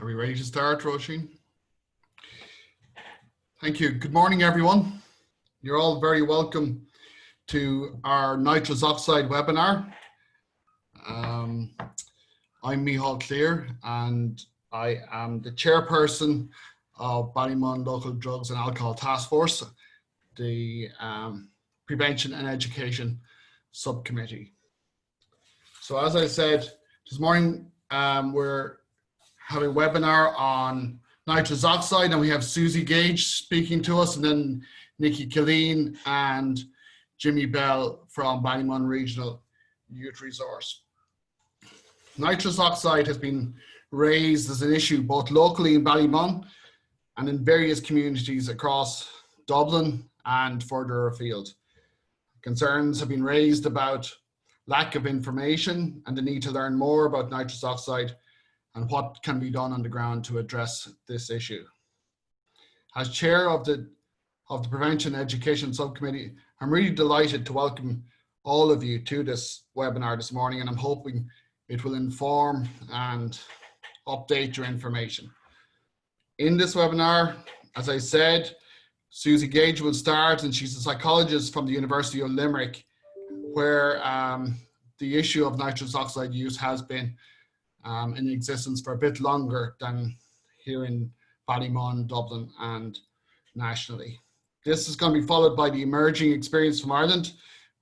Are we ready to start, Roisin? Thank you. Good morning, everyone. You're all very welcome to our Nitrous Oxide webinar. I'm Micheál Clear, and I am the chairperson of Ballymun Local Drugs and Alcohol Task Force, the Prevention and Education Subcommittee. So as I said, this morning we're having a webinar on nitrous oxide, and we have Suzi Gage speaking to us, and then Nicki, Killeen, and Jimmy Bell from Ballymun Regional Youth Resource. Nitrous oxide has been raised as an issue both locally in Ballymun and in various communities across Dublin and further afield. Concerns have been raised about lack of information and the need to learn more about nitrous oxide and what can be done on the ground to address this issue. As chair of the Prevention Education Subcommittee, I'm really delighted to welcome all of you to this webinar this morning, and I'm hoping it will inform and update your information. In this webinar, as I said, Suzi Gage will start, and she's a psychologist from the University of Limerick, where the issue of nitrous oxide use has been in existence for a bit longer than here in Ballymun, Dublin, and nationally. This is going to be followed by the emerging experience from Ireland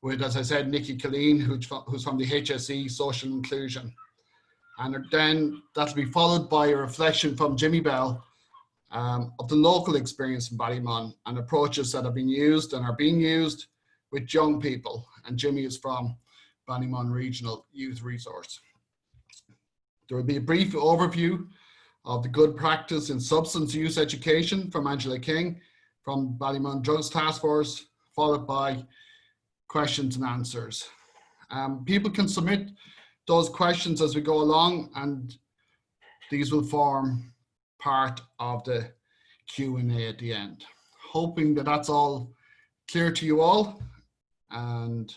with, as I said, Nicki, Killeen, who's from the HSE Social Inclusion. And then that'll be followed by a reflection from Jimmy Bell of the local experience in Ballymun and approaches that have been used and are being used with young people. And Jimmy is from Ballymun Regional Youth Resource. There will be a brief overview of the good practice in substance use education from Angela King from Ballymun Drugs Task Force, followed by questions and answers. People can submit those questions as we go along, and these will form part of the Q&A at the end. Hoping that that's all clear to you all and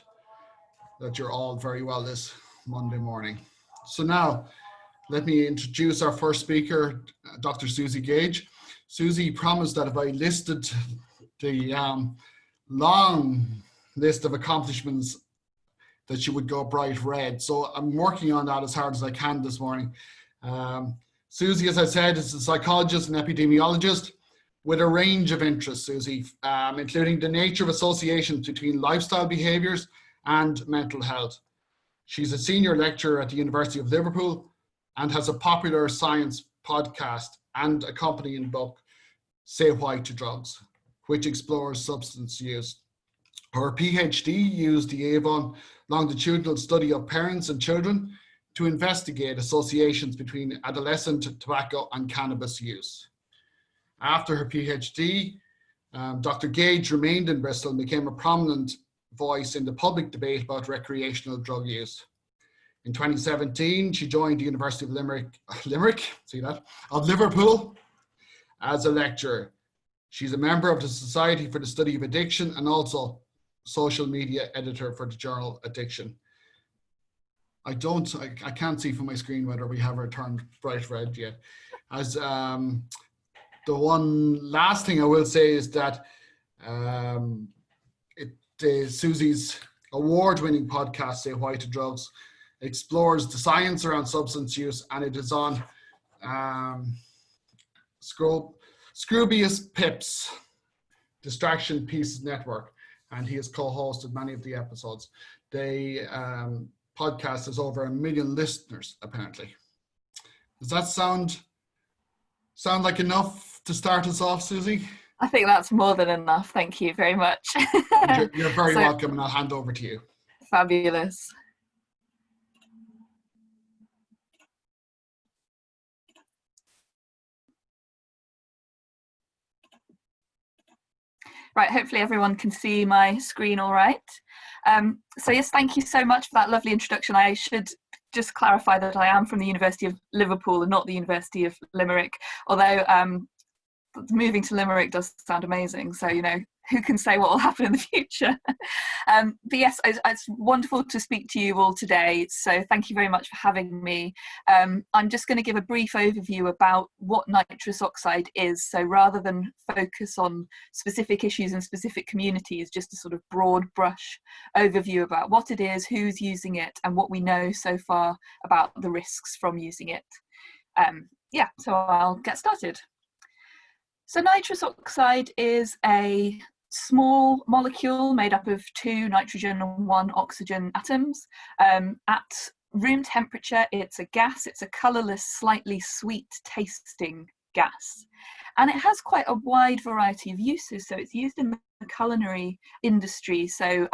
that you're all very well this Monday morning. So now, let me introduce our first speaker, Dr. Suzi Gage. Suzi promised that if I listed the long list of accomplishments that she would go bright red. So I'm working on that as hard as I can this morning. Suzi, as I said, is a psychologist and epidemiologist with a range of interests, Suzi, including the nature of associations between lifestyle behaviours and mental health. She's a senior lecturer at the University of Liverpool and has a popular science podcast and accompanying book, Say Why to Drugs, which explores substance use. Her PhD used the Avon longitudinal study of parents and children to investigate associations between adolescent tobacco and cannabis use. After her PhD, Dr. Gage remained in Bristol and became a prominent voice in the public debate about recreational drug use. In 2017, she joined the University of Liverpool as a lecturer. She's a member of the Society for the Study of Addiction and also social media editor for the journal Addiction. I can't see from my screen whether we have her turned bright red yet. As the one last thing I will say is that Suzi's award-winning podcast, Say Why to Drugs, explores the science around substance use, and it is on Scroobius Pip's Distraction Pieces Network, and he has co-hosted many of the episodes. The podcast has over 1 million listeners, apparently. Does that sound like enough to start us off, Suzi? I think that's more than enough. Thank you very much. You're very welcome, and I'll hand over to you. Fabulous. Right, hopefully everyone can see my screen all right. So yes, thank you so much for that lovely introduction. I should just clarify that I am from the University of Liverpool and not the University of Limerick, although moving to Limerick does sound amazing. So, you know, who can say what will happen in the future? But yes, it's wonderful to speak to you all today. So thank you very much for having me. I'm just going to give a brief overview about what nitrous oxide is. So rather than focus on specific issues and specific communities, just a sort of broad brush overview about what it is, who's using it, and what we know so far about the risks from using it. Yeah, so I'll get started. So nitrous oxide is a small molecule made up of 2 nitrogen and 1 oxygen atoms. At room temperature, it's a gas. It's a colourless, slightly sweet tasting gas. And it has quite a wide variety of uses. So it's used in the culinary industry. So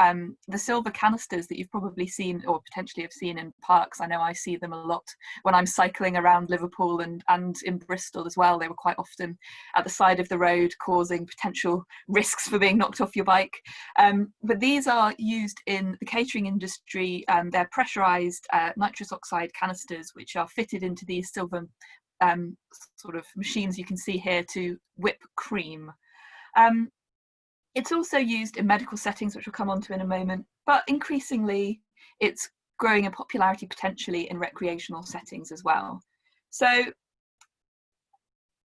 the silver canisters that you've probably seen or potentially have seen in parks, I know I see them a lot when I'm cycling around Liverpool and in Bristol as well. They were quite often at the side of the road, causing potential risks for being knocked off your bike. But these are used in the catering industry. They're pressurized nitrous oxide canisters, which are fitted into these silver sort of machines you can see here to whip cream. It's also used in medical settings, which we'll come on to in a moment, but increasingly it's growing in popularity potentially in recreational settings as well. So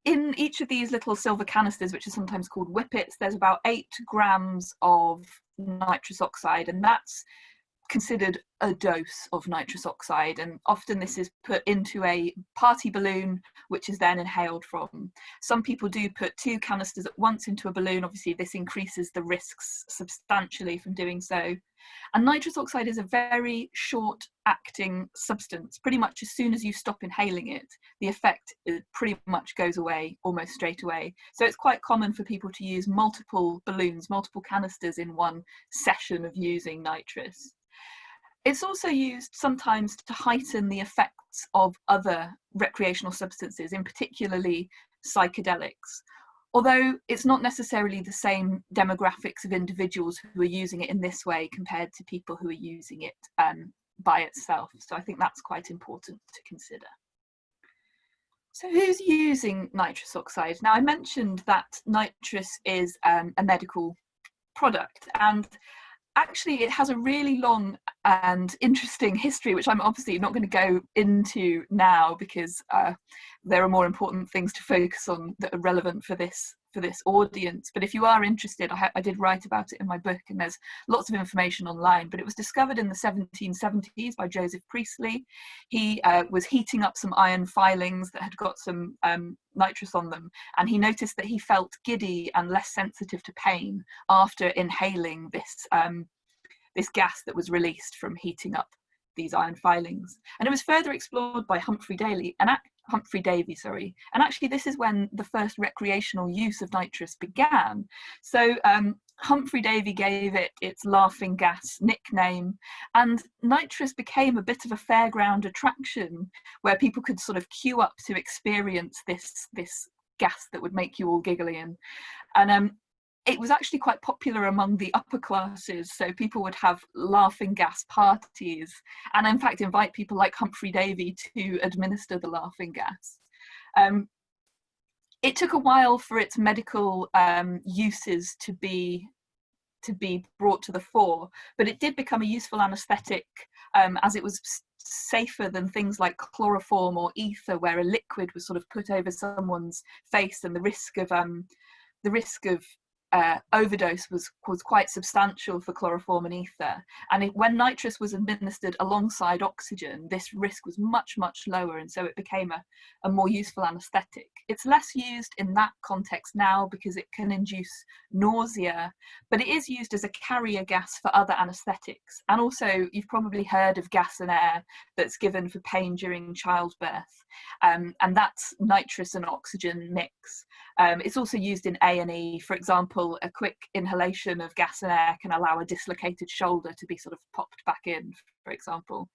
in each of these little silver canisters, which are sometimes called whippets, there's about 8 grams of nitrous oxide, and that's considered a dose of nitrous oxide, and often this is put into a party balloon which is then inhaled from. Some people do put 2 canisters at once into a balloon. Obviously this increases the risks substantially from doing so. And nitrous oxide is a very short acting substance. Pretty much as soon as you stop inhaling it, the effect pretty much goes away almost straight away. So it's quite common for people to use multiple balloons, multiple canisters in one session of using nitrous. It's also used sometimes to heighten the effects of other recreational substances, in particularly psychedelics. Although it's not necessarily the same demographics of individuals who are using it in this way compared to people who are using it by itself. So I think that's quite important to consider. So who's using nitrous oxide? Now I mentioned that nitrous is a medical product, and actually it has a really long and interesting history, which I'm obviously not going to go into now because there are more important things to focus on that are relevant for this audience. But if you are interested, I did write about it in my book, and there's lots of information online. But it was discovered in the 1770s by Joseph Priestley. He was heating up some iron filings that had got some nitrous on them, and he noticed that he felt giddy and less sensitive to pain after inhaling this gas that was released from heating up these iron filings. And it was further explored by Humphrey Davy, and actually this is when the first recreational use of nitrous began. So Humphrey Davy gave it its laughing gas nickname, and nitrous became a bit of a fairground attraction where people could sort of queue up to experience this gas that would make you all giggly. And it was actually quite popular among the upper classes, so people would have laughing gas parties and in fact invite people like Humphrey Davy to administer the laughing gas. It took a while for its medical uses to be brought to the fore, but it did become a useful anaesthetic as it was safer than things like chloroform or ether, where a liquid was sort of put over someone's face, and the risk of overdose was quite substantial for chloroform and ether. And when nitrous was administered alongside oxygen, this risk was much, much lower, and so it became a more useful anaesthetic. It's less used in that context now because it can induce nausea, but it is used as a carrier gas for other anaesthetics. And also, you've probably heard of gas and air that's given for pain during childbirth, and that's nitrous and oxygen mix. It's also used in A&E. For example, a quick inhalation of gas and air can allow a dislocated shoulder to be sort of popped back in, for example.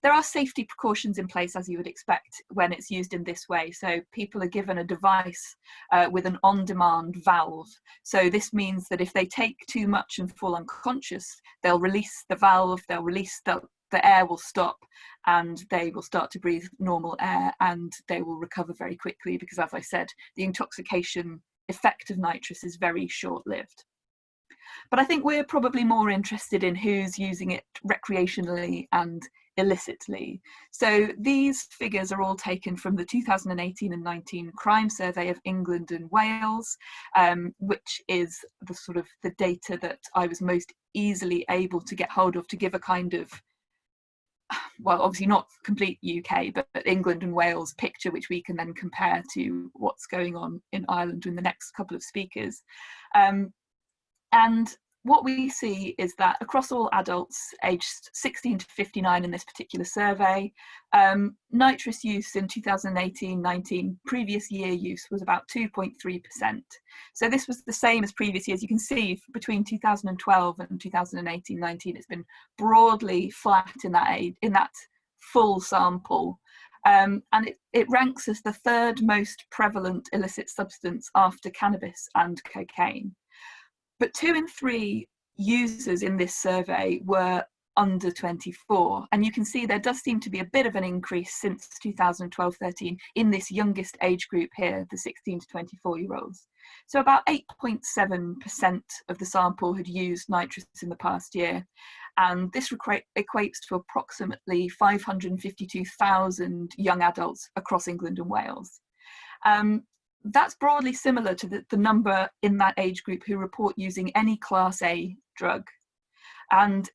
There are safety precautions in place, as you would expect, when it's used in this way. So people are given a device with an on-demand valve. So this means that if they take too much and fall unconscious, they'll release the valve, they'll release the air will stop, and they will start to breathe normal air, and they will recover very quickly because, as I said, the intoxication effect of nitrous is very short-lived. But I think we're probably more interested in who's using it recreationally and illicitly. So these figures are all taken from the 2018 and 19 crime survey of England and Wales, which is the sort of the data that I was most easily able to get hold of to give a kind of, well, obviously not complete UK, but England and Wales picture, which we can then compare to what's going on in Ireland in the next couple of speakers. And what we see is that across all adults aged 16 to 59 in this particular survey, nitrous use in 2018-19 previous year use was about 2.3%. So this was the same as previous years. You can see between 2012 and 2018-19, it's been broadly flat in that full sample. And it ranks as the third most prevalent illicit substance after cannabis and cocaine. But 2 in 3 users in this survey were under 24. And you can see there does seem to be a bit of an increase since 2012-13 in this youngest age group here, the 16 to 24-year-olds. So about 8.7% of the sample had used nitrous in the past year. And this equates to approximately 552,000 young adults across England and Wales. That's broadly similar to the number in that age group who report using any Class A drug. And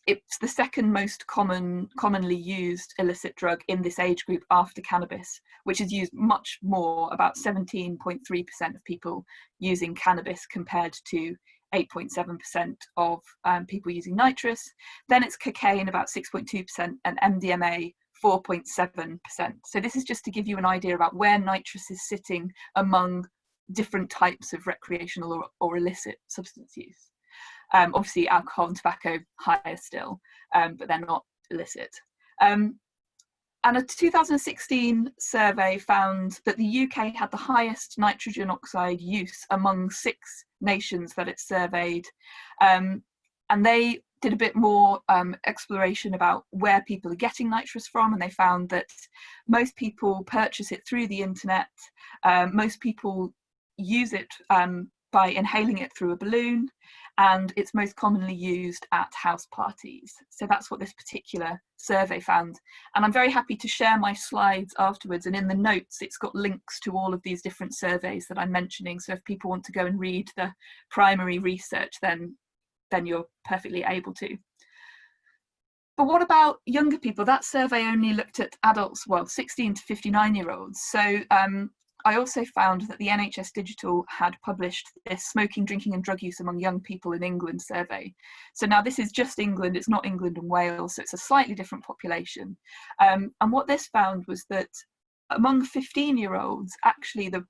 it's the second most commonly used illicit drug in this age group after cannabis, which is used much more, about 17.3% of people using cannabis compared to 8.7% of people using nitrous. Then it's cocaine, about 6.2%, and MDMA, 4.7%. So this is just to give you an idea about where nitrous is sitting among different types of recreational or illicit substance use. Obviously alcohol and tobacco higher still, but they're not illicit. And a 2016 survey found that the UK had the highest nitrogen oxide use among 6 nations that it surveyed. And they did a bit more exploration about where people are getting nitrous from, and they found that most people purchase it through the internet. Most people use it by inhaling it through a balloon, and it's most commonly used at house parties. So that's what this particular survey found. And I'm very happy to share my slides afterwards, and in the notes it's got links to all of these different surveys that I'm mentioning. So if people want to go and read the primary research, then you're perfectly able to. But what about younger people? That survey only looked at adults, well, 16 to 59-year-olds. So I also found that the NHS Digital had published this smoking, drinking and drug use among young people in England survey. So now this is just England, it's not England and Wales, so it's a slightly different population. And what this found was that among 15-year-olds, actually the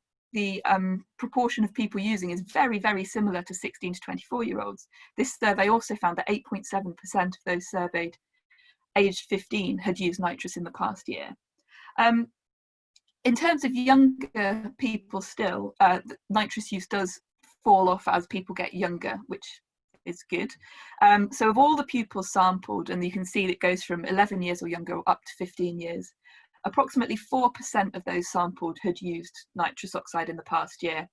proportion of people using is very, very similar to 16 to 24-year-olds. This survey also found that 8.7% of those surveyed aged 15 had used nitrous in the past year. In terms of younger people still, nitrous use does fall off as people get younger, which is good. So of all the pupils sampled, and you can see it goes from 11 years or younger up to 15 years, approximately 4% of those sampled had used nitrous oxide in the past year.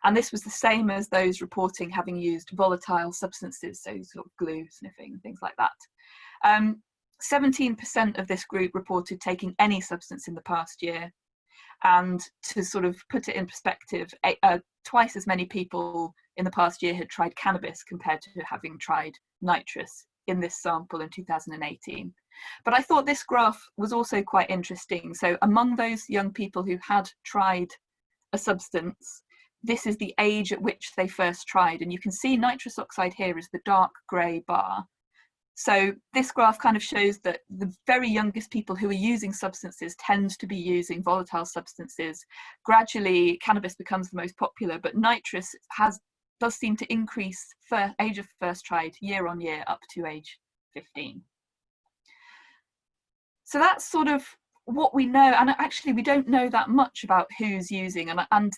And this was the same as those reporting having used volatile substances, so sort of glue, sniffing, things like that. 17% of this group reported taking any substance in the past year. And to sort of put it in perspective, twice as many people in the past year had tried cannabis compared to having tried nitrous in this sample in 2018. But I thought this graph was also quite interesting. So among those young people who had tried a substance, this is the age at which they first tried. And you can see nitrous oxide here is the dark grey bar. So this graph kind of shows that the very youngest people who are using substances tend to be using volatile substances. Gradually, cannabis becomes the most popular, but nitrous does seem to increase for age of first tried year on year up to age 15. So that's sort of what we know, and actually we don't know that much about who's using, and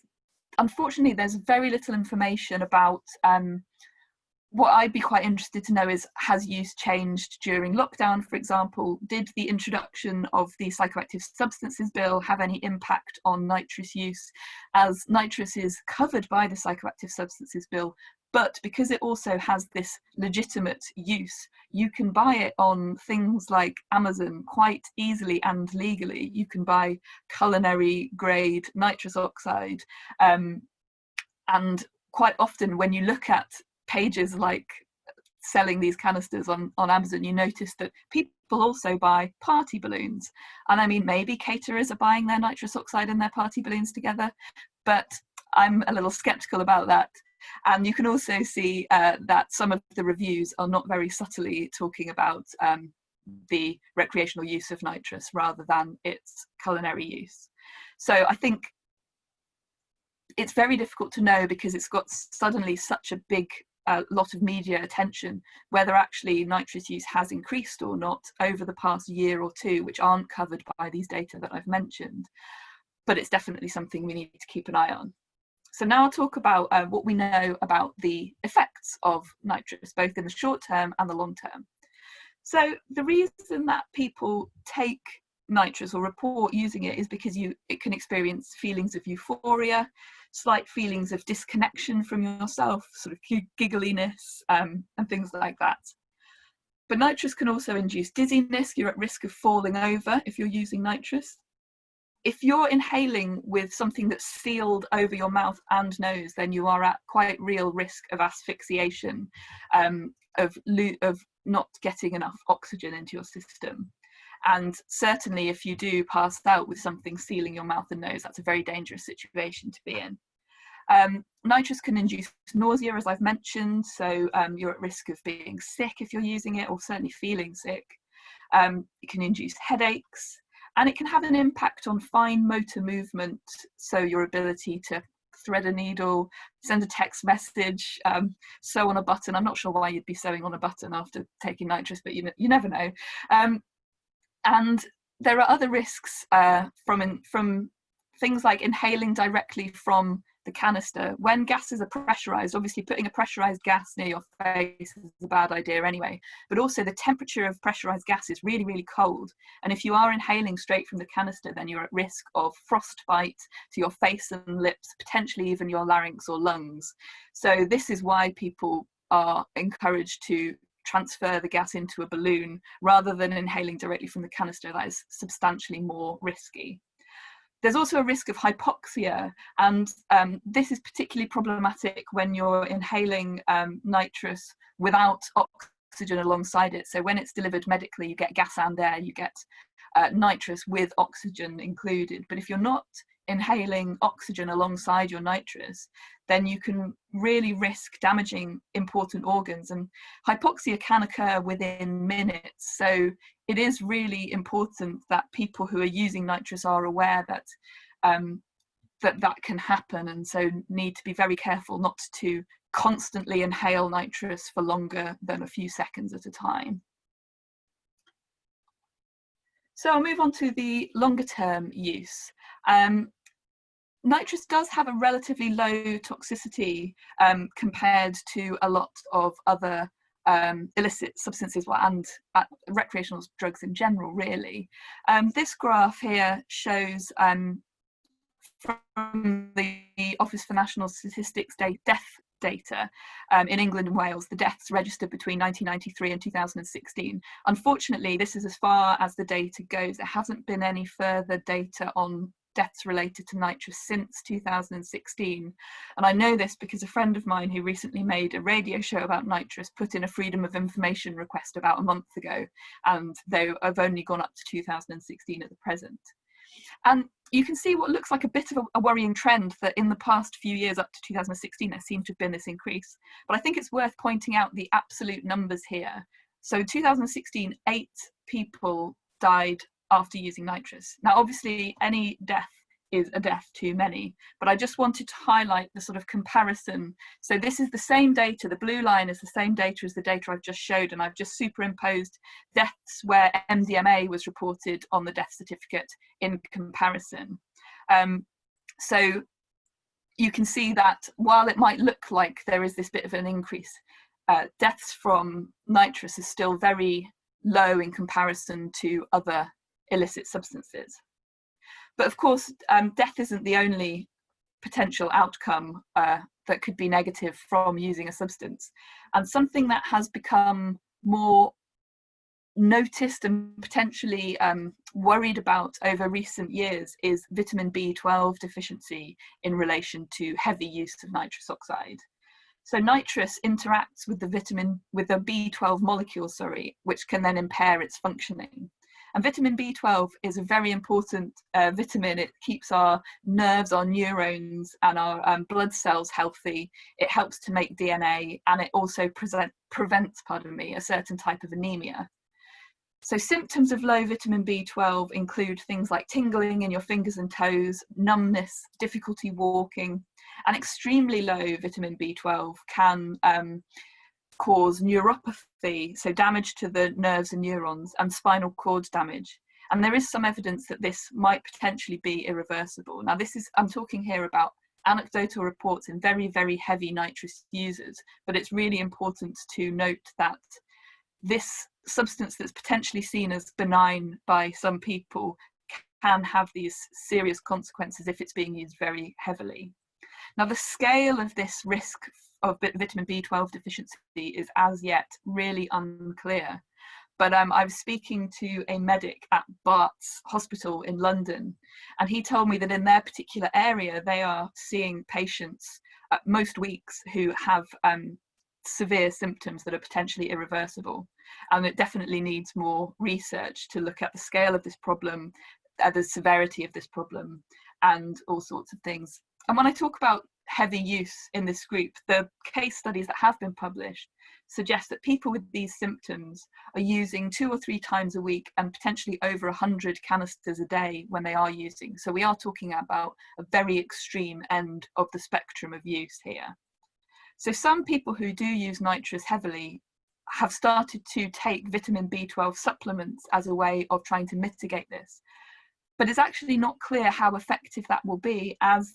unfortunately there's very little information about what I'd be quite interested to know is, has use changed during lockdown, for example? Did the introduction of the Psychoactive Substances Bill have any impact on nitrous use? As nitrous is covered by the Psychoactive Substances Bill, But because it also has this legitimate use, you can buy it on things like Amazon quite easily and legally. You can buy culinary grade nitrous oxide. And quite often when you look at pages like selling these canisters on Amazon, you notice that people also buy party balloons. And I mean, maybe caterers are buying their nitrous oxide and their party balloons together, but I'm a little skeptical about that. And you can also see that some of the reviews are not very subtly talking about the recreational use of nitrous rather than its culinary use. So I think it's very difficult to know, because it's got suddenly such a big lot of media attention, whether actually nitrous use has increased or not over the past year or two, which aren't covered by these data that I've mentioned. But it's definitely something we need to keep an eye on. So now I'll talk about what we know about the effects of nitrous, both in the short term and the long term. So the reason that people take nitrous or report using it is because it can experience feelings of euphoria, slight feelings of disconnection from yourself, sort of giggliness, and things like that. But nitrous can also induce dizziness. You're at risk of falling over if you're using nitrous. If you're inhaling with something that's sealed over your mouth and nose, then you are at quite real risk of asphyxiation, of not getting enough oxygen into your system. And certainly if you do pass out with something sealing your mouth and nose, that's a very dangerous situation to be in. Nitrous can induce nausea, as I've mentioned, so you're at risk of being sick if you're using it, or certainly feeling sick. It can induce headaches, and it can have an impact on fine motor movement, so your ability to thread a needle, send a text message, sew on a button. I'm not sure why you'd be sewing on a button after taking nitrous, but you never know. And there are other risks from things like inhaling directly from the canister. When gases are pressurized, obviously putting a pressurized gas near your face is a bad idea anyway, but also the temperature of pressurized gas is really, really cold. And if you are inhaling straight from the canister, then you're at risk of frostbite to your face and lips, potentially even your larynx or lungs. So this is why people are encouraged to transfer the gas into a balloon rather than inhaling directly from the canister. That is substantially more risky. There's also a risk of hypoxia, and this is particularly problematic when you're inhaling nitrous without oxygen alongside it. So when it's delivered medically, you get gas and air, you get nitrous with oxygen included. But if you're not inhaling oxygen alongside your nitrous, then you can really risk damaging important organs, and hypoxia can occur within minutes. So it is really important that people who are using nitrous are aware that that can happen, and so need to be very careful not to constantly inhale nitrous for longer than a few seconds at a time. So I'll move on to the longer term use. Nitrous does have a relatively low toxicity compared to a lot of other illicit substances, and recreational drugs in general, really. This graph here shows from the Office for National Statistics death data in England and Wales, the deaths registered between 1993 and 2016. Unfortunately, this is as far as the data goes. There hasn't been any further data on deaths related to nitrous since 2016. And I know this because a friend of mine who recently made a radio show about nitrous put in a Freedom of Information request about a month ago, and they have only gone up to 2016 at the present. And you can see what looks like a bit of a worrying trend, that in the past few years up to 2016 there seemed to have been this increase. But I think it's worth pointing out the absolute numbers here. So 2016, 8 people died after using nitrous. Now obviously any death is a death too many, but I just wanted to highlight the sort of comparison. So this is the same data, the blue line is the same data as the data I've just showed, and I've just superimposed deaths where MDMA was reported on the death certificate in comparison. So you can see that while it might look like there is this bit of an increase, deaths from nitrous is still very low in comparison to other illicit substances. But of course, death isn't the only potential outcome that could be negative from using a substance. And something that has become more noticed and potentially worried about over recent years is vitamin B12 deficiency in relation to heavy use of nitrous oxide. So nitrous interacts with the B12 molecule, which can then impair its functioning. And vitamin B12 is a very important vitamin. It keeps our nerves, our neurons, and our blood cells healthy. It helps to make DNA, and it also prevents, a certain type of anemia. So symptoms of low vitamin B12 include things like tingling in your fingers and toes, numbness, difficulty walking, and extremely low vitamin B12 can cause neuropathy, so damage to the nerves and neurons, and spinal cord damage. And there is some evidence that this might potentially be irreversible. Now I'm talking here about anecdotal reports in very, very heavy nitrous users, but it's really important to note that this substance that's potentially seen as benign by some people can have these serious consequences if it's being used very heavily. Now, the scale of this risk of vitamin B12 deficiency is as yet really unclear. But I was speaking to a medic at Bart's Hospital in London, and he told me that in their particular area, they are seeing patients most weeks who have severe symptoms that are potentially irreversible. And it definitely needs more research to look at the scale of this problem, the severity of this problem, and all sorts of things. And when I talk about heavy use in this group, the case studies that have been published suggest that people with these symptoms are using 2 or 3 times a week and potentially over 100 canisters a day when they are using. So we are talking about a very extreme end of the spectrum of use here. So some people who do use nitrous heavily have started to take vitamin B12 supplements as a way of trying to mitigate this. But it's actually not clear how effective that will be, as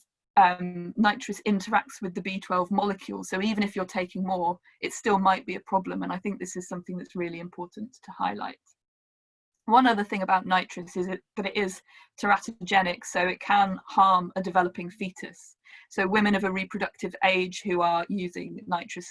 nitrous interacts with the B12 molecule. So even if you're taking more, it still might be a problem. And I think this is something that's really important to highlight. One other thing about nitrous is that it is teratogenic, so it can harm a developing fetus. So women of a reproductive age who are using nitrous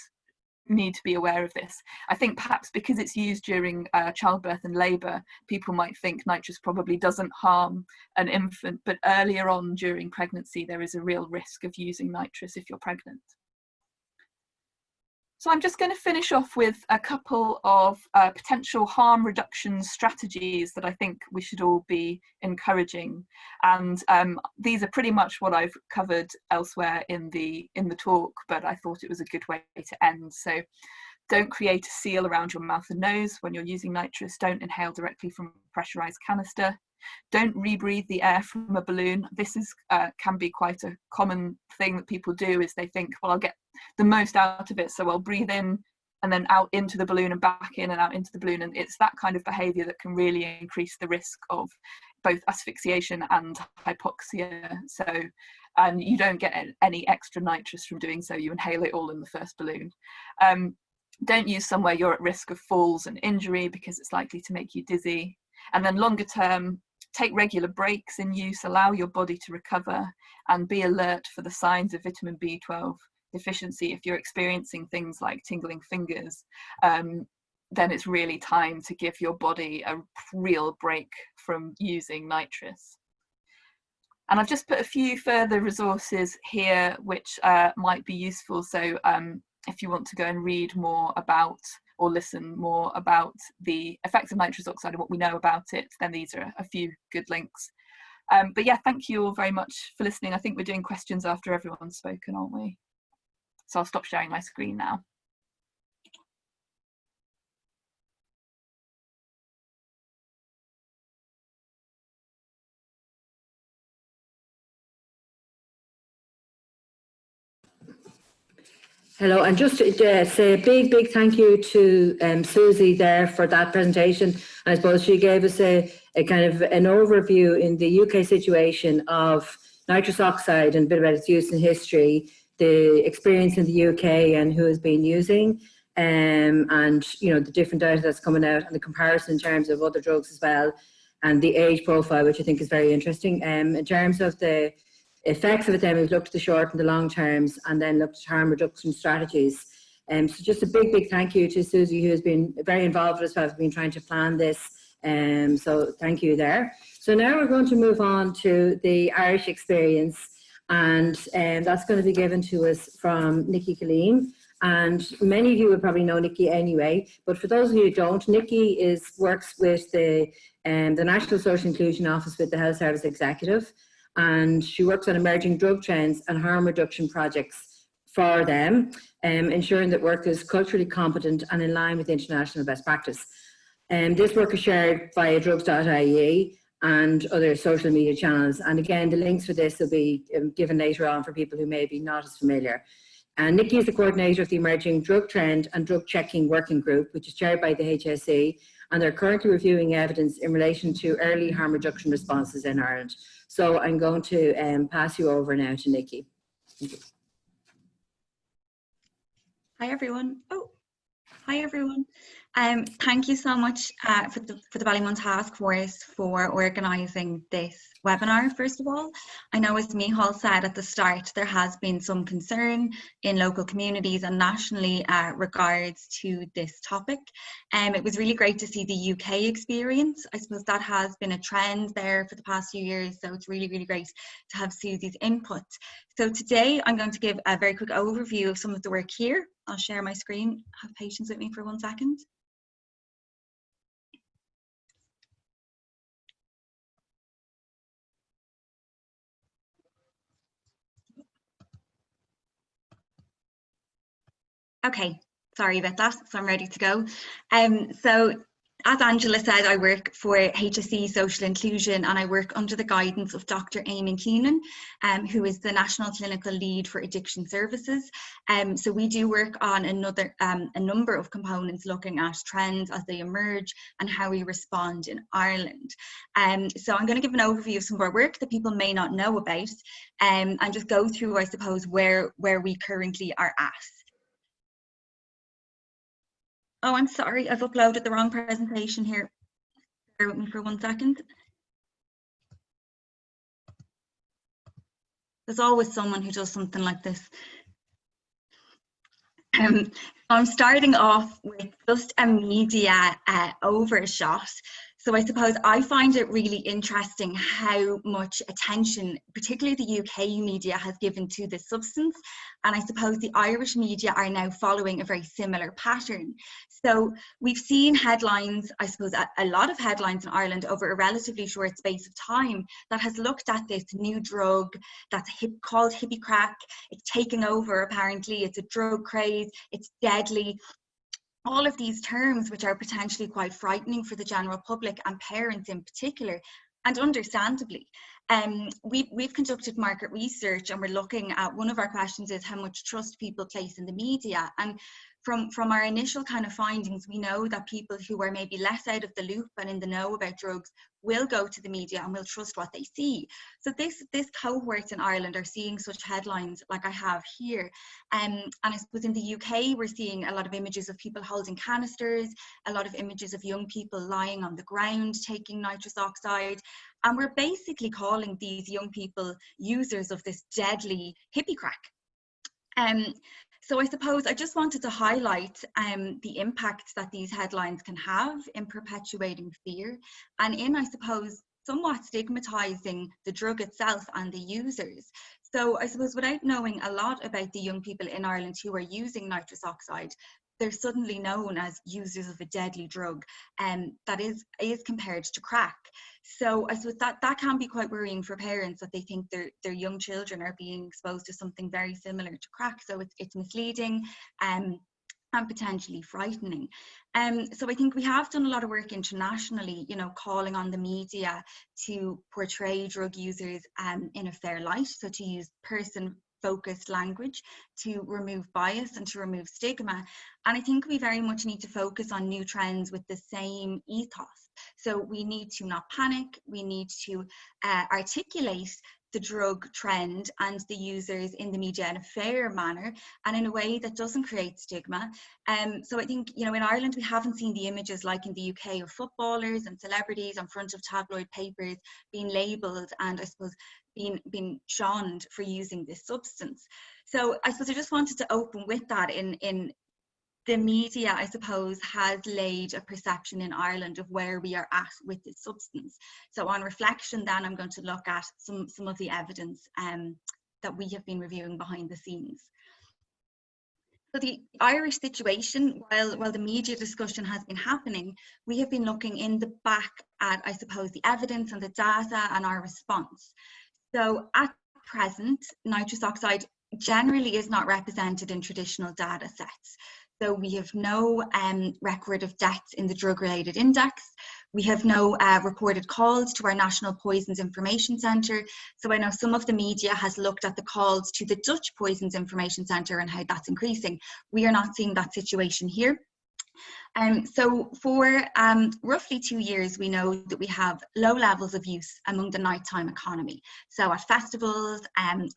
need to be aware of this. I think perhaps because it's used during childbirth and labour, people might think nitrous probably doesn't harm an infant, but earlier on during pregnancy, there is a real risk of using nitrous if you're pregnant. So I'm just going to finish off with a couple of potential harm reduction strategies that I think we should all be encouraging. And these are pretty much what I've covered elsewhere in the talk, but I thought it was a good way to end. So don't create a seal around your mouth and nose when you're using nitrous. Don't inhale directly from a pressurized canister. Don't rebreathe the air from a balloon. This is can be quite a common thing that people do, is they think, well, I'll get the most out of it, so I'll breathe in and then out into the balloon and back in and out into the balloon. And it's that kind of behavior that can really increase the risk of both asphyxiation and hypoxia. So, and you don't get any extra nitrous from doing so. You inhale it all in the first balloon. Don't use somewhere you're at risk of falls and injury, because it's likely to make you dizzy. And then longer term, take regular breaks in use, allow your body to recover, and be alert for the signs of vitamin B12 deficiency. If you're experiencing things like tingling fingers, then it's really time to give your body a real break from using nitrous. And I've just put a few further resources here which might be useful. So if you want to go and read more about or listen more about the effects of nitrous oxide and what we know about it, then these are a few good links. But yeah, thank you all very much for listening. I think we're doing questions after everyone's spoken, aren't we? So I'll stop sharing my screen now. Hello, and just to say a big thank you to Suzi there for that presentation. I suppose she gave us a kind of an overview in the UK situation of nitrous oxide and a bit about its use in history, the experience in the UK and who has been using, and you know, the different data that's coming out and the comparison in terms of other drugs as well, and the age profile, which I think is very interesting. In terms of the effects of it, then we've looked at the short and the long terms, and then looked at harm reduction strategies. So just a big thank you to Suzi, who has been very involved with us, has been trying to plan this. So thank you there. So now we're going to move on to the Irish experience, and that's going to be given to us from Nicki Killeen. And many of you would probably know Nicki anyway, but for those of you who don't, Nicki works with the National Social Inclusion Office with the Health Service Executive, and she works on emerging drug trends and harm reduction projects for them, ensuring that work is culturally competent and in line with international best practice. This work is shared via drugs.ie and other social media channels. And again, the links for this will be given later on for people who may be not as familiar. And Nicki is the coordinator of the Emerging Drug Trend and Drug Checking Working Group, which is chaired by the HSE, and they're currently reviewing evidence in relation to early harm reduction responses in Ireland. So I'm going to pass you over now to Nicki. Thank you. Hi everyone. Oh, hi everyone. Thank you so much for the Ballymun Task Force for organising this webinar, first of all. I know, as Michal said at the start, there has been some concern in local communities and nationally regards to this topic. It was really great to see the UK experience. I suppose that has been a trend there for the past few years, so it's really great to have Suzi's input. So today I'm going to give a very quick overview of some of the work here. I'll share my screen. Have patience with me for 1 second. Okay, sorry about that. So I'm ready to go. So as Angela said, I work for HSE Social Inclusion, and I work under the guidance of Dr. Eamon Keenan, who is the National Clinical Lead for Addiction Services. So we do work on a number of components looking at trends as they emerge and how we respond in Ireland. So I'm going to give an overview of some of our work that people may not know about, and just go through, I suppose, where we currently are at. Oh, I'm sorry, I've uploaded the wrong presentation here. Bear with me for 1 second. There's always someone who does something like this. I'm starting off with just a media overshot. So I suppose I find it really interesting how much attention, particularly the UK media, has given to this substance. And I suppose the Irish media are now following a very similar pattern. So we've seen headlines, I suppose a lot of headlines in Ireland over a relatively short space of time that has looked at this new drug that's called hippie crack. It's taking over, apparently. It's a drug craze. It's deadly. All of these terms, which are potentially quite frightening for the general public and parents in particular, and understandably. We've conducted market research, and we're looking at, one of our questions is how much trust people place in the media. And from our initial kind of findings, we know that people who are maybe less out of the loop and in the know about drugs will go to the media and will trust what they see. So this cohort in Ireland are seeing such headlines like I have here. And I suppose in the UK, we're seeing a lot of images of people holding canisters, a lot of images of young people lying on the ground taking nitrous oxide. And we're basically calling these young people users of this deadly hippie crack. So I suppose I just wanted to highlight the impact that these headlines can have in perpetuating fear and in, I suppose, somewhat stigmatizing the drug itself and the users. So I suppose without knowing a lot about the young people in Ireland who are using nitrous oxide, they're suddenly known as users of a deadly drug that is compared to crack. So I suppose that can be quite worrying for parents, that they think their young children are being exposed to something very similar to crack. So it's misleading and potentially frightening. So I think we have done a lot of work internationally, you know, calling on the media to portray drug users in a fair light. So to use person-focused language, to remove bias and to remove stigma. And I think we very much need to focus on new trends with the same ethos. So we need to not panic, we need to articulate the drug trend and the users in the media in a fair manner and in a way that doesn't create stigma. So I think, you know, in Ireland we haven't seen the images like in the UK of footballers and celebrities on front of tabloid papers being labelled and I suppose being shunned for using this substance. So I suppose I just wanted to open with that in the media, I suppose, has laid a perception in Ireland of where we are at with this substance. So on reflection, then I'm going to look at some of the evidence that we have been reviewing behind the scenes. So the Irish situation, while the media discussion has been happening, we have been looking in the back at, I suppose, the evidence and the data and our response. So at present, nitrous oxide generally is not represented in traditional data sets. So we have no record of deaths in the drug-related index. We have no reported calls to our National Poisons Information Centre. So I know some of the media has looked at the calls to the Dutch Poisons Information Centre and how that's increasing. We are not seeing that situation here. So for roughly 2 years, we know that we have low levels of use among the nighttime economy. So at festivals and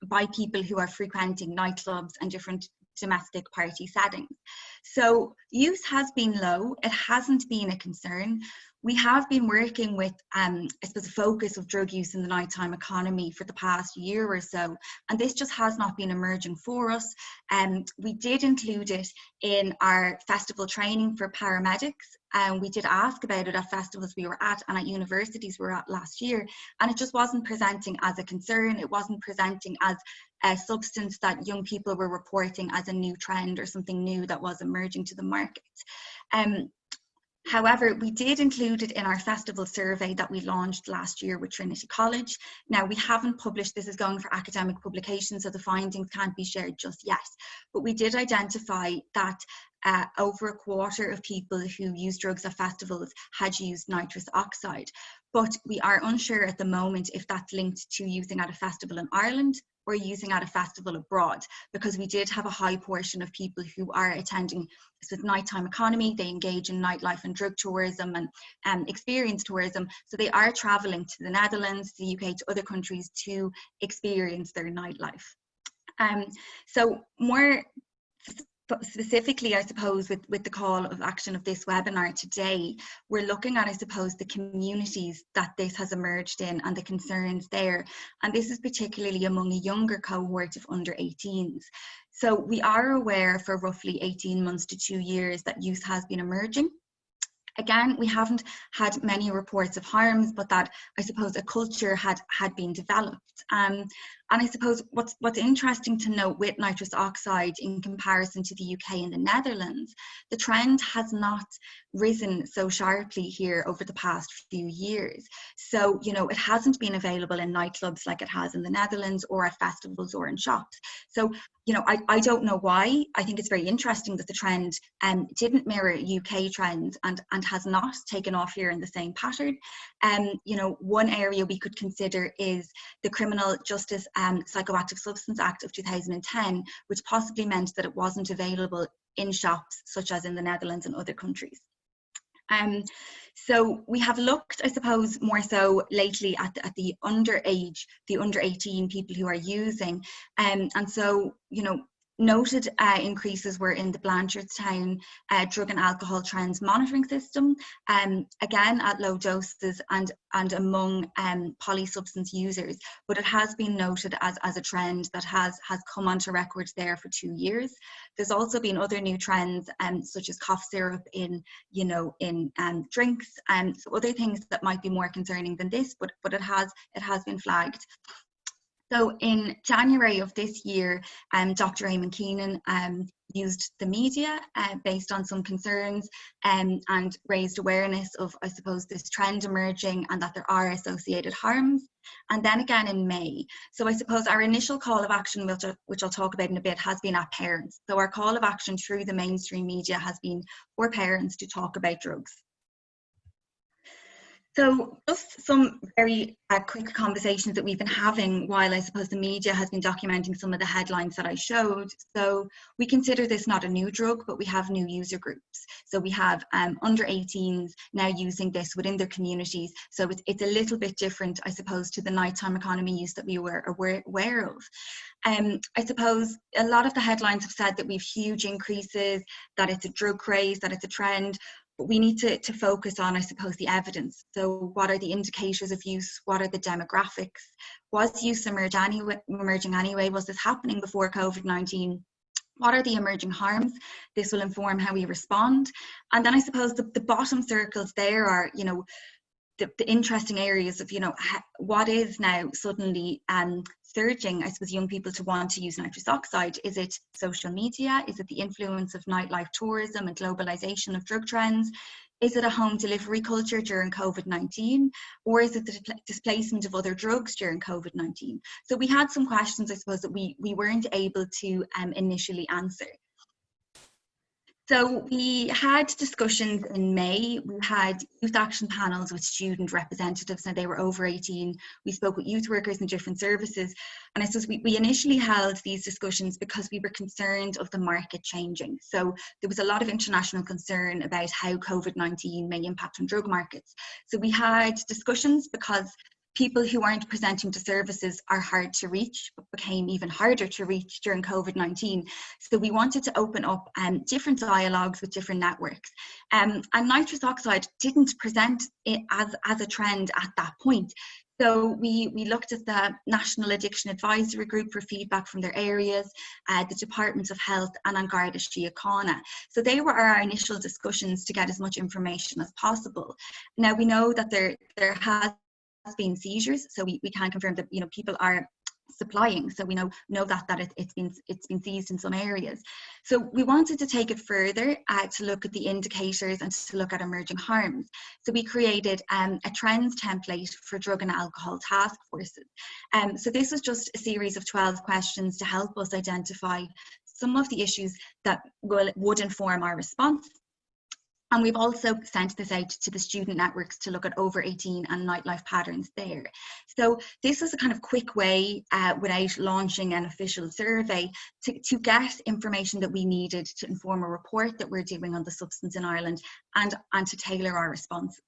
by people who are frequenting nightclubs and different domestic party settings. So use has been low, it hasn't been a concern. We have been working with, I suppose, a focus of drug use in the nighttime economy for the past year or so, and this just has not been emerging for us. We did include it in our festival training for paramedics, and we did ask about it at festivals we were at and at universities we were at last year, and it just wasn't presenting as a concern. It wasn't presenting as a substance that young people were reporting as a new trend or something new that was emerging to the market. However, we did include it in our festival survey that we launched last year with Trinity College. Now, we haven't published, this is going for academic publication, so the findings can't be shared just yet. But we did identify that over a quarter of people who use drugs at festivals had used nitrous oxide. But we are unsure at the moment if that's linked to using at a festival in Ireland or using at a festival abroad, because we did have a high portion of people who are attending this nighttime economy. They engage in nightlife and drug tourism and experience tourism. So they are traveling to the Netherlands, the UK, to other countries to experience their nightlife. So more specifically, I suppose, with the call of action of this webinar today, we're looking at, I suppose, the communities that this has emerged in and the concerns there. And this is particularly among a younger cohort of under 18s. So we are aware for roughly 18 months to 2 years that use has been emerging. Again, we haven't had many reports of harms, but that, I suppose, a culture had been developed. And I suppose what's interesting to note with nitrous oxide in comparison to the UK and the Netherlands, the trend has not risen so sharply here over the past few years. So, you know, it hasn't been available in nightclubs like it has in the Netherlands or at festivals or in shops. So, you know, I don't know why. I think it's very interesting that the trend didn't mirror UK trends and has not taken off here in the same pattern. You know, one area we could consider is the Criminal Justice Psychoactive Substance Act of 2010, which possibly meant that it wasn't available in shops such as in the Netherlands and other countries. So we have looked, I suppose, more so lately at the underage, the under 18 people who are using, and so, you know, noted increases were in the Blanchardstown drug and alcohol trends monitoring system, again at low doses and among polysubstance users, but it has been noted as a trend that has come onto record there for 2 years. There's also been other new trends such as cough syrup in, you know, in drinks and so other things that might be more concerning than this, but it has been flagged. So in January of this year, Dr. Eamon Keenan used the media based on some concerns and raised awareness of, I suppose, this trend emerging and that there are associated harms. And then again in May. So I suppose our initial call of action, which I'll talk about in a bit, has been at parents. So our call of action through the mainstream media has been for parents to talk about drugs. So just some very quick conversations that we've been having while I suppose the media has been documenting some of the headlines that I showed. So we consider this not a new drug, but we have new user groups. So we have under 18s now using this within their communities. So it's a little bit different, I suppose, to the nighttime economy use that we were aware of. I suppose a lot of the headlines have said that we've huge increases, that it's a drug craze, that it's a trend. But we need to focus on, I suppose, the evidence. So what are the indicators of use? What are the demographics? Was use emerging anyway? Was this happening before COVID-19? What are the emerging harms? This will inform how we respond. And then I suppose the bottom circles there are, you know, the interesting areas of, you know, what is now suddenly surging, I suppose, young people to want to use nitrous oxide. Is it social media? Is it the influence of nightlife tourism and globalization of drug trends? Is it a home delivery culture during COVID-19? Or is it the displacement of other drugs during COVID-19? So we had some questions, I suppose, that we weren't able to initially answer. So we had discussions in May. We had youth action panels with student representatives, and they were over 18. We spoke with youth workers in different services. And I suppose we initially held these discussions because we were concerned of the market changing. So there was a lot of international concern about how COVID-19 may impact on drug markets. So we had discussions because people who aren't presenting to services are hard to reach, but became even harder to reach during COVID-19. So we wanted to open up different dialogues with different networks. And nitrous oxide didn't present it as a trend at that point. So we looked at the National Addiction Advisory Group for feedback from their areas, the Department of Health, and An Garda Síochána. So they were our initial discussions to get as much information as possible. Now we know that there has been seizures, so we can confirm that, you know, people are supplying, so we know that it's been seized in some areas. So we wanted to take it further to look at the indicators and to look at emerging harms. So we created a trends template for drug and alcohol task forces. So this was just a series of 12 questions to help us identify some of the issues that would inform our response. And we've also sent this out to the student networks to look at over 18 and nightlife patterns there. So this was a kind of quick way, without launching an official survey, to get information that we needed to inform a report that we're doing on the substance in Ireland and to tailor our response.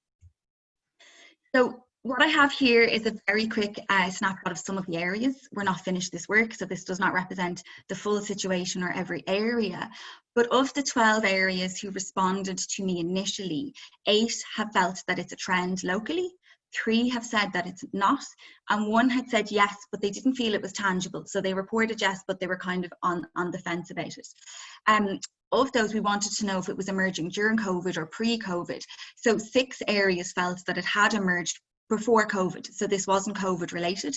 So what I have here is a very quick snapshot of some of the areas. We're not finished this work, so this does not represent the full situation or every area. But of the 12 areas who responded to me initially, 8 have felt that it's a trend locally, 3 have said that it's not, and 1 had said yes, but they didn't feel it was tangible. So they reported yes, but they were kind of on the fence about it. Of those, we wanted to know if it was emerging during COVID or pre-COVID. So 6 areas felt that it had emerged before COVID, so this wasn't COVID related.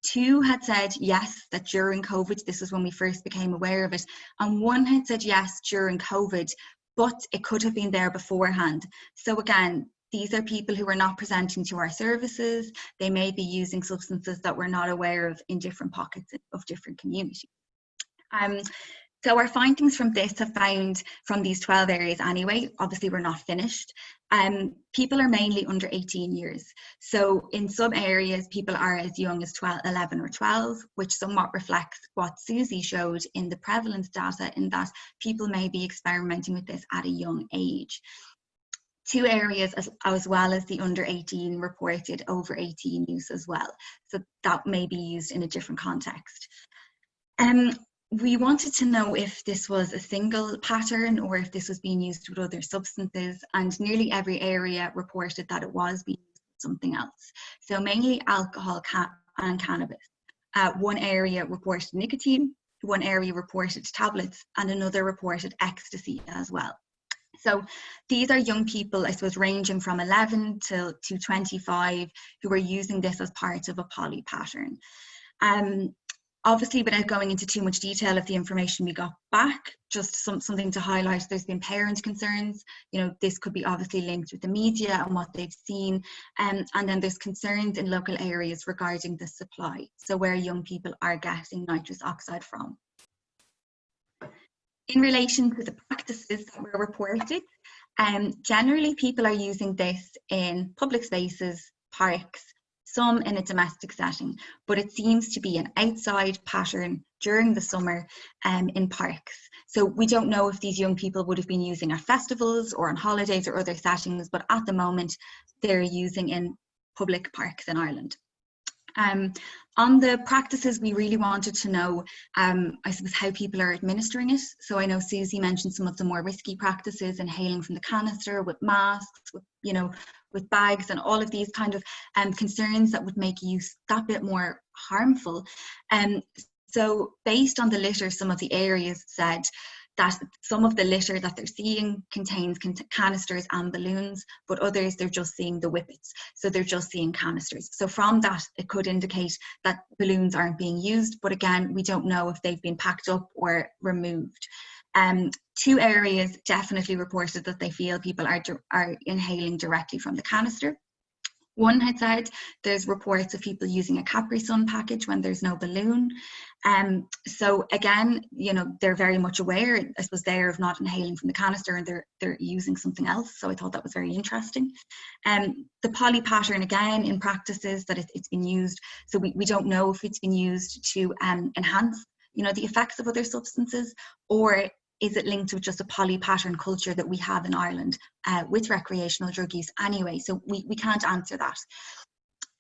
2 had said yes, that during COVID, this is when we first became aware of it, and 1 had said yes during COVID, but it could have been there beforehand. So again, these are people who are not presenting to our services. They may be using substances that we're not aware of in different pockets of different communities. So our findings from this have found, from these 12 areas anyway, obviously we're not finished, people are mainly under 18 years. So in some areas, people are as young as 11 or 12, which somewhat reflects what Suzi showed in the prevalence data, in that people may be experimenting with this at a young age. 2 areas as well as the under 18 reported over 18 use as well. So that may be used in a different context. We wanted to know if this was a single pattern or if this was being used with other substances, and nearly every area reported that it was being used with something else. So mainly alcohol and cannabis. 1 area reported nicotine, 1 area reported tablets, and another reported ecstasy as well. So these are young people, I suppose, ranging from 11 to 25 who are using this as part of a poly pattern. Obviously, without going into too much detail of the information we got back, just something to highlight, there's been parent concerns. You know, this could be obviously linked with the media and what they've seen. And then there's concerns in local areas regarding the supply, so where young people are getting nitrous oxide from. In relation to the practices that were reported, Generally, people are using this in public spaces, parks, some in a domestic setting, but it seems to be an outside pattern during the summer in parks. So we don't know if these young people would have been using at festivals or on holidays or other settings, but at the moment they're using in public parks in Ireland. On the practices, we really wanted to know, I suppose, how people are administering it. So I know Suzi mentioned some of the more risky practices, inhaling from the canister, with masks, with, you know, with bags, and all of these kind of concerns that would make use that bit more harmful. So based on the litter, some of the areas said that some of the litter that they're seeing contains canisters and balloons, but others they're just seeing the whippets. So they're just seeing canisters. So from that, it could indicate that balloons aren't being used, but again, we don't know if they've been packed up or removed. 2 areas definitely reported that they feel people are inhaling directly from the canister. One had said there's reports of people using a Capri Sun package when there's no balloon. So again, you know, they're very much aware, I suppose, they're of not inhaling from the canister, and they're using something else. So I thought that was very interesting. The poly pattern, again, in practices that it's been used. So we don't know if it's been used to enhance, you know, the effects of other substances, or is it linked with just a poly pattern culture that we have in Ireland with recreational drug use anyway? So we can't answer that.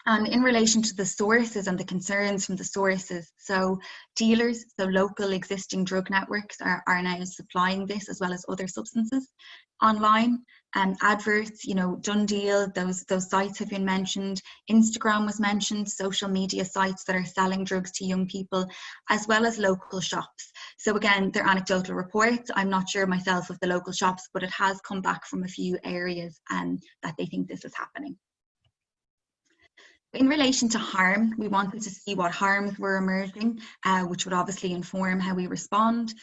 And in relation to the sources and the concerns from the sources, so dealers, so local existing drug networks are now supplying this, as well as other substances online. Adverts, you know, Done Deal, those sites have been mentioned. Instagram was mentioned, social media sites that are selling drugs to young people, as well as local shops. So again, they're anecdotal reports. I'm not sure myself of the local shops, but it has come back from a few areas that they think this is happening. In relation to harm, we wanted to see what harms were emerging, which would obviously inform how we respond.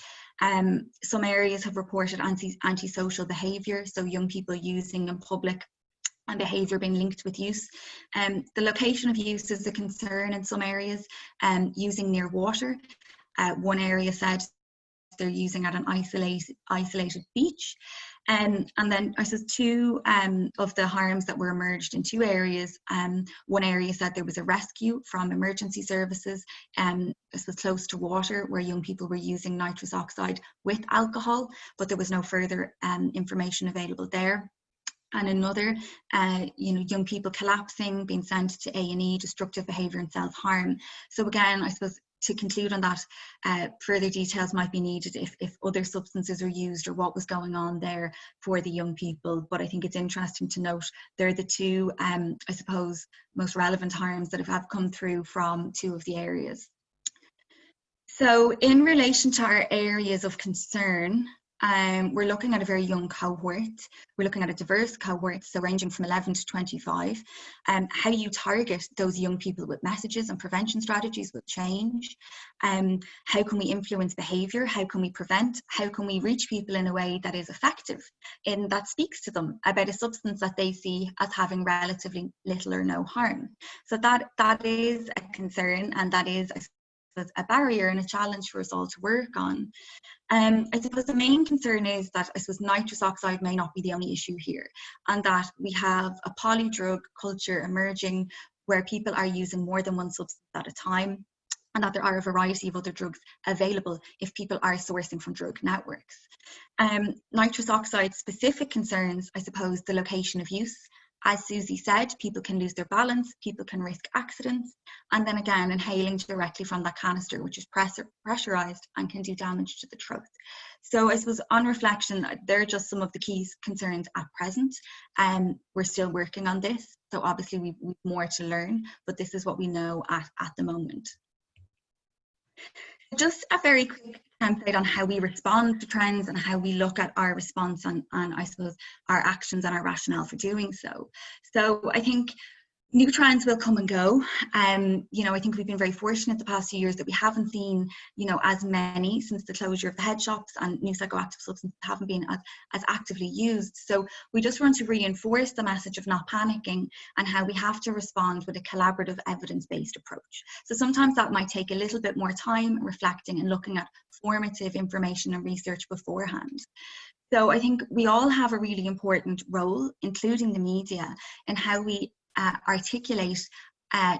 Some areas have reported antisocial behaviour, so young people using in public and behaviour being linked with use. The location of use is a concern in some areas, using near water. One area said they're using at an isolated beach. And then I suppose 2 of the harms that were emerged in 2 areas. One area said there was a rescue from emergency services, this was close to water, where young people were using nitrous oxide with alcohol, but there was no further information available there. And another, you know, young people collapsing, being sent to A&E, destructive behaviour and self-harm. So again, I suppose, to conclude on that, further details might be needed if other substances are used or what was going on there for the young people. But I think it's interesting to note they're the 2, I suppose, most relevant harms that have come through from 2 of the areas. So in relation to our areas of concern, we're looking at a very young cohort. We're looking at a diverse cohort, so ranging from 11 to 25. How you target those young people with messages and prevention strategies will change. How can we influence behaviour? How can we prevent? How can we reach people in a way that is effective and that speaks to them about a substance that they see as having relatively little or no harm? So that is a concern, and that is a barrier and a challenge for us all to work on. I suppose the main concern is that I suppose nitrous oxide may not be the only issue here, and that we have a polydrug culture emerging where people are using more than one substance at a time, and that there are a variety of other drugs available if people are sourcing from drug networks. Nitrous oxide specific concerns, I suppose, the location of use. As Suzi said, people can lose their balance, people can risk accidents, and then again, inhaling directly from that canister, which is pressurized and can do damage to the throat. So I suppose on reflection, they're just some of the key concerns at present. We're still working on this, so obviously we've more to learn, but this is what we know at the moment. Just a very quick template on how we respond to trends and how we look at our response and I suppose our actions and our rationale for doing so. So I think New trends will come and go. You know, I think we've been very fortunate the past few years that we haven't seen, you know, as many since the closure of the head shops, and new psychoactive substances haven't been as actively used. So we just want to reinforce the message of not panicking and how we have to respond with a collaborative evidence-based approach. So sometimes that might take a little bit more time reflecting and looking at formative information and research beforehand. So I think we all have a really important role, including the media, in how we articulate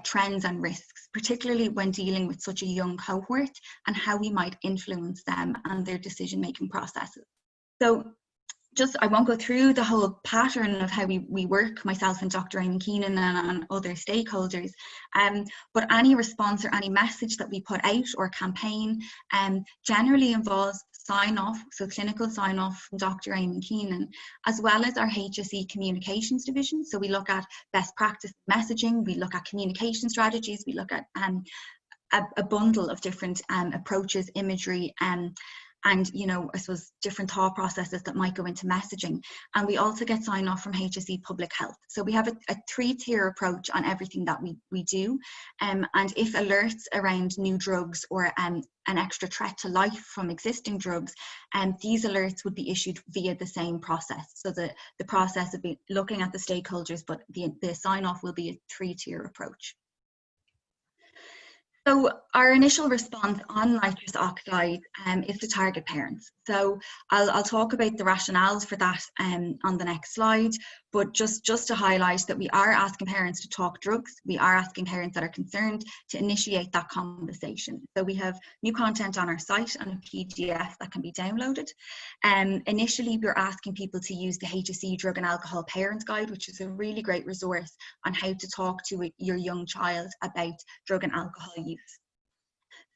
trends and risks, particularly when dealing with such a young cohort, and how we might influence them and their decision-making processes. So I won't go through the whole pattern of how we work, myself and Dr. Eamon Keenan and other stakeholders, but any response or any message that we put out or campaign generally involves sign-off, so clinical sign-off from Dr. Eamon Keenan, as well as our HSE communications division. So we look at best practice messaging, we look at communication strategies, we look at a bundle of different approaches, imagery, and, you know, I suppose different thought processes that might go into messaging. And we also get sign off from HSE Public Health. So we have a three-tier approach on everything that we do. And if alerts around new drugs or an extra threat to life from existing drugs, these alerts would be issued via the same process. So the process would be looking at the stakeholders, but the sign off will be a three-tier approach. So our initial response on nitrous oxide is to target parents. So I'll talk about the rationales for that on the next slide, but just to highlight that we are asking parents to talk drugs. We are asking parents that are concerned to initiate that conversation. So we have new content on our site and a PDF that can be downloaded. Initially, we're asking people to use the HSE Drug and Alcohol Parents Guide, which is a really great resource on how to talk to your young child about drug and alcohol use.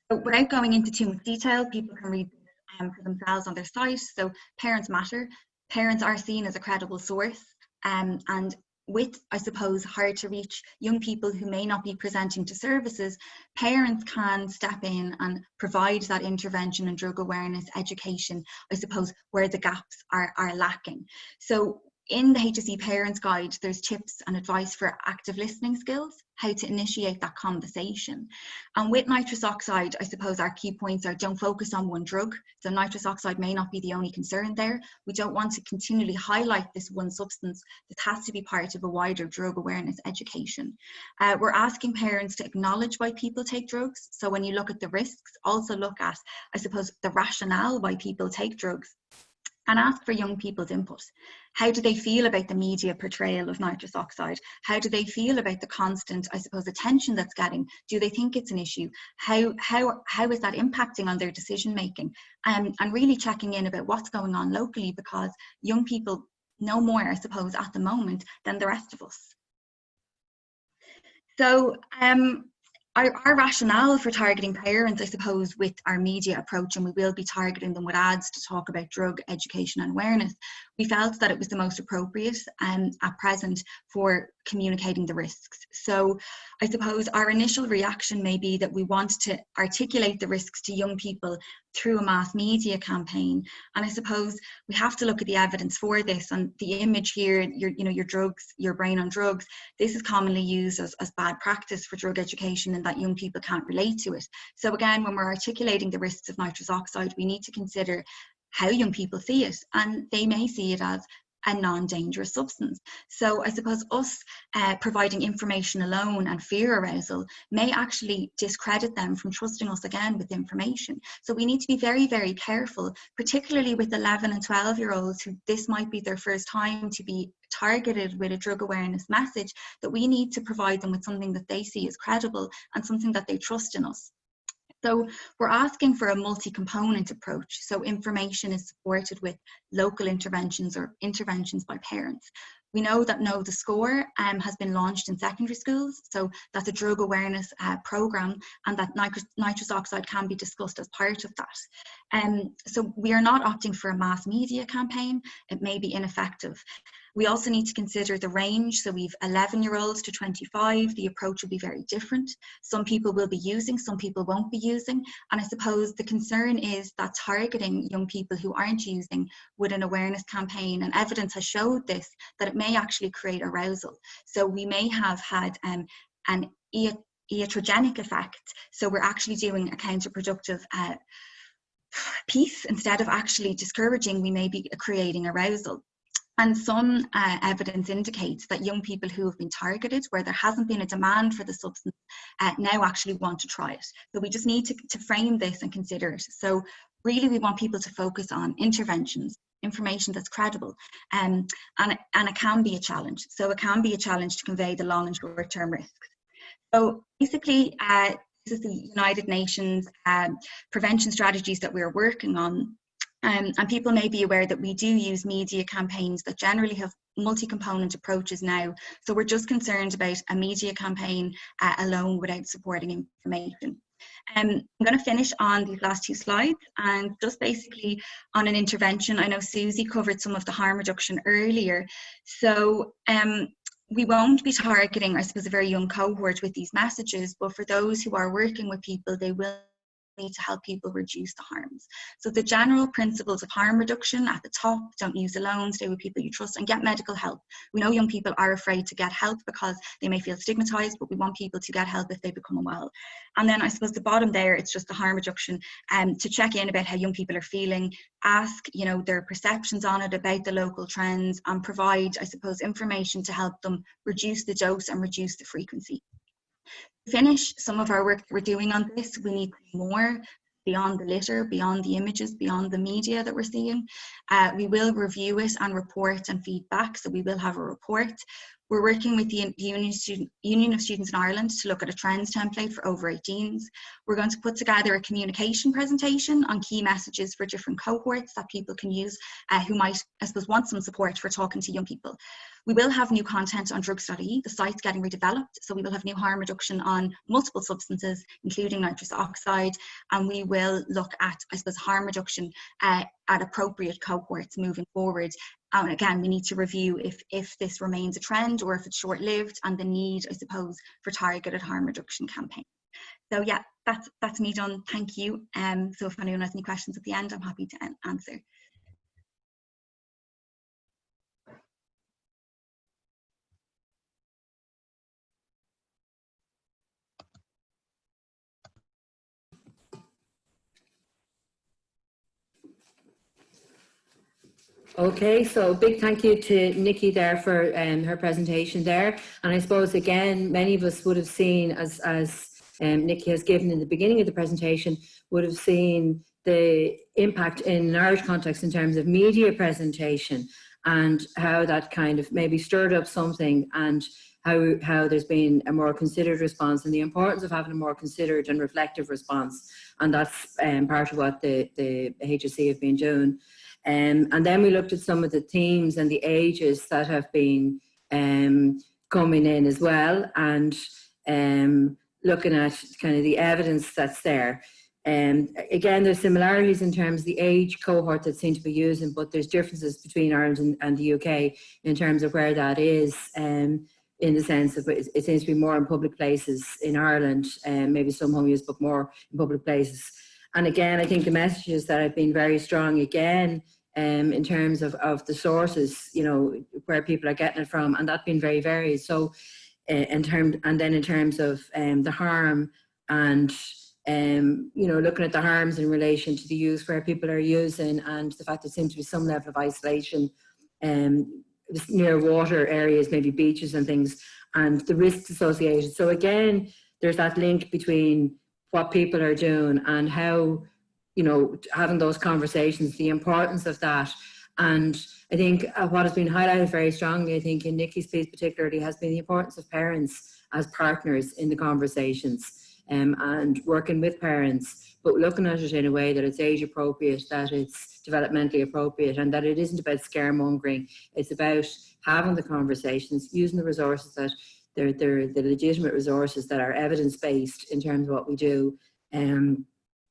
So without going into too much detail, people can read for themselves on their site. So parents matter. Parents are seen as a credible source, and with, I suppose, hard to reach young people who may not be presenting to services, parents can step in and provide that intervention and drug awareness education, I suppose, where the gaps are lacking. So in the HSE Parents Guide, there's tips and advice for active listening skills, how to initiate that conversation. And with nitrous oxide, I suppose our key points are don't focus on one drug. So nitrous oxide may not be the only concern there. We don't want to continually highlight this one substance. This has to be part of a wider drug awareness education. We're asking parents to acknowledge why people take drugs. So when you look at the risks, also look at, I suppose, the rationale why people take drugs. And ask for young people's input. How do they feel about the media portrayal of nitrous oxide? How do they feel about the constant, I suppose, attention that's getting? Do they think it's an issue? How is that impacting on their decision making? And really checking in about what's going on locally, because young people know more, I suppose, at the moment than the rest of us. So our rationale for targeting parents, I suppose, with our media approach, and we will be targeting them with ads to talk about drug education and awareness, we felt that it was the most appropriate at present for communicating the risks. So I suppose our initial reaction may be that we want to articulate the risks to young people through a mass media campaign. And I suppose we have to look at the evidence for this, and the image here, your drugs, your brain on drugs, this is commonly used as bad practice for drug education, and that young people can't relate to it. So again, when we're articulating the risks of nitrous oxide, we need to consider how young people see it, and they may see it as a non-dangerous substance. So I suppose us providing information alone and fear arousal may actually discredit them from trusting us again with information. So we need to be very, very careful, particularly with 11 and 12-year-olds who this might be their first time to be targeted with a drug awareness message, that we need to provide them with something that they see as credible and something that they trust in us. So we're asking for a multi-component approach. So information is supported with local interventions or interventions by parents. We know that Know the Score has been launched in secondary schools. So that's a drug awareness program, and that nitrous oxide can be discussed as part of that. So we are not opting for a mass media campaign. It may be ineffective. We also need to consider the range. So we've 11-year-olds to 25. The approach will be very different. Some people will be using, some people won't be using. And I suppose the concern is that targeting young people who aren't using with an awareness campaign, and evidence has showed this, that it may actually create arousal. So we may have had an iatrogenic effect. So we're actually doing a counterproductive piece. Instead of actually discouraging, we may be creating arousal. And some evidence indicates that young people who have been targeted, where there hasn't been a demand for the substance, now actually want to try it. So we just need to frame this and consider it. So really we want people to focus on interventions, information that's credible, and it can be a challenge. So it can be a challenge to convey the long and short-term risks. So basically, this is the United Nations prevention strategies that we're working on. And people may be aware that we do use media campaigns that generally have multi-component approaches now. So we're just concerned about a media campaign alone without supporting information. I'm going to finish on these last two slides and just basically on an intervention. I know Suzi covered some of the harm reduction earlier. So we won't be targeting, I suppose, a very young cohort with these messages, but for those who are working with people, they will need to help people reduce the harms. So the general principles of harm reduction at the top: don't use alone, stay with people you trust, and get medical help. We know young people are afraid to get help because they may feel stigmatized, but we want people to get help if they become unwell. And then I suppose the bottom there, it's just the harm reduction, to check in about how young people are feeling, ask, you know, their perceptions on it, about the local trends, and provide, I suppose, information to help them reduce the dose and reduce the frequency. To finish some of our work that we're doing on this, we need more beyond the litter, beyond the images, beyond the media that we're seeing. We will review it and report and feedback, so we will have a report. We're working with the Union of Students in Ireland to look at a trends template for over 18s. We're going to put together a communication presentation on key messages for different cohorts that people can use who might, I suppose, want some support for talking to young people. We will have new content on drugs.ie. The site's getting redeveloped, so we will have new harm reduction on multiple substances, including nitrous oxide, and we will look at, I suppose, harm reduction at appropriate cohorts moving forward. And again, we need to review if this remains a trend or if it's short-lived, and the need, I suppose, for targeted harm reduction campaigns. So yeah, that's me done. Thank you. So if anyone has any questions at the end, I'm happy to answer. Okay, so big thank you to Nicki there for her presentation there. And I suppose, again, many of us would have seen, as Nicki has given in the beginning of the presentation, would have seen the impact in an Irish context in terms of media presentation and how that kind of maybe stirred up something, and how there's been a more considered response, and the importance of having a more considered and reflective response. And that's part of what the HSE have been doing. And then we looked at some of the themes and the ages that have been coming in as well, and looking at kind of the evidence that's there. Again, there's similarities in terms of the age cohort that seem to be using, but there's differences between Ireland and the UK in terms of where that is, in the sense of it seems to be more in public places in Ireland, maybe some home use, but more in public places. And again, I think the messages that have been very strong again, in terms of the sources, you know, where people are getting it from, and that's been very varied. So in terms of the harm, and you know, looking at the harms in relation to the use, where people are using, and the fact there seems to be some level of isolation near water areas, maybe beaches and things, and the risks associated. So again, there's that link between what people are doing and how, you know, having those conversations, the importance of that. And I think what has been highlighted very strongly, I think in Nicki's piece particularly, has been the importance of parents as partners in the conversations, and working with parents, but looking at it in a way that it's age appropriate, that it's developmentally appropriate, and that it isn't about scaremongering. It's about having the conversations, using the resources that they're the legitimate resources that are evidence-based in terms of what we do,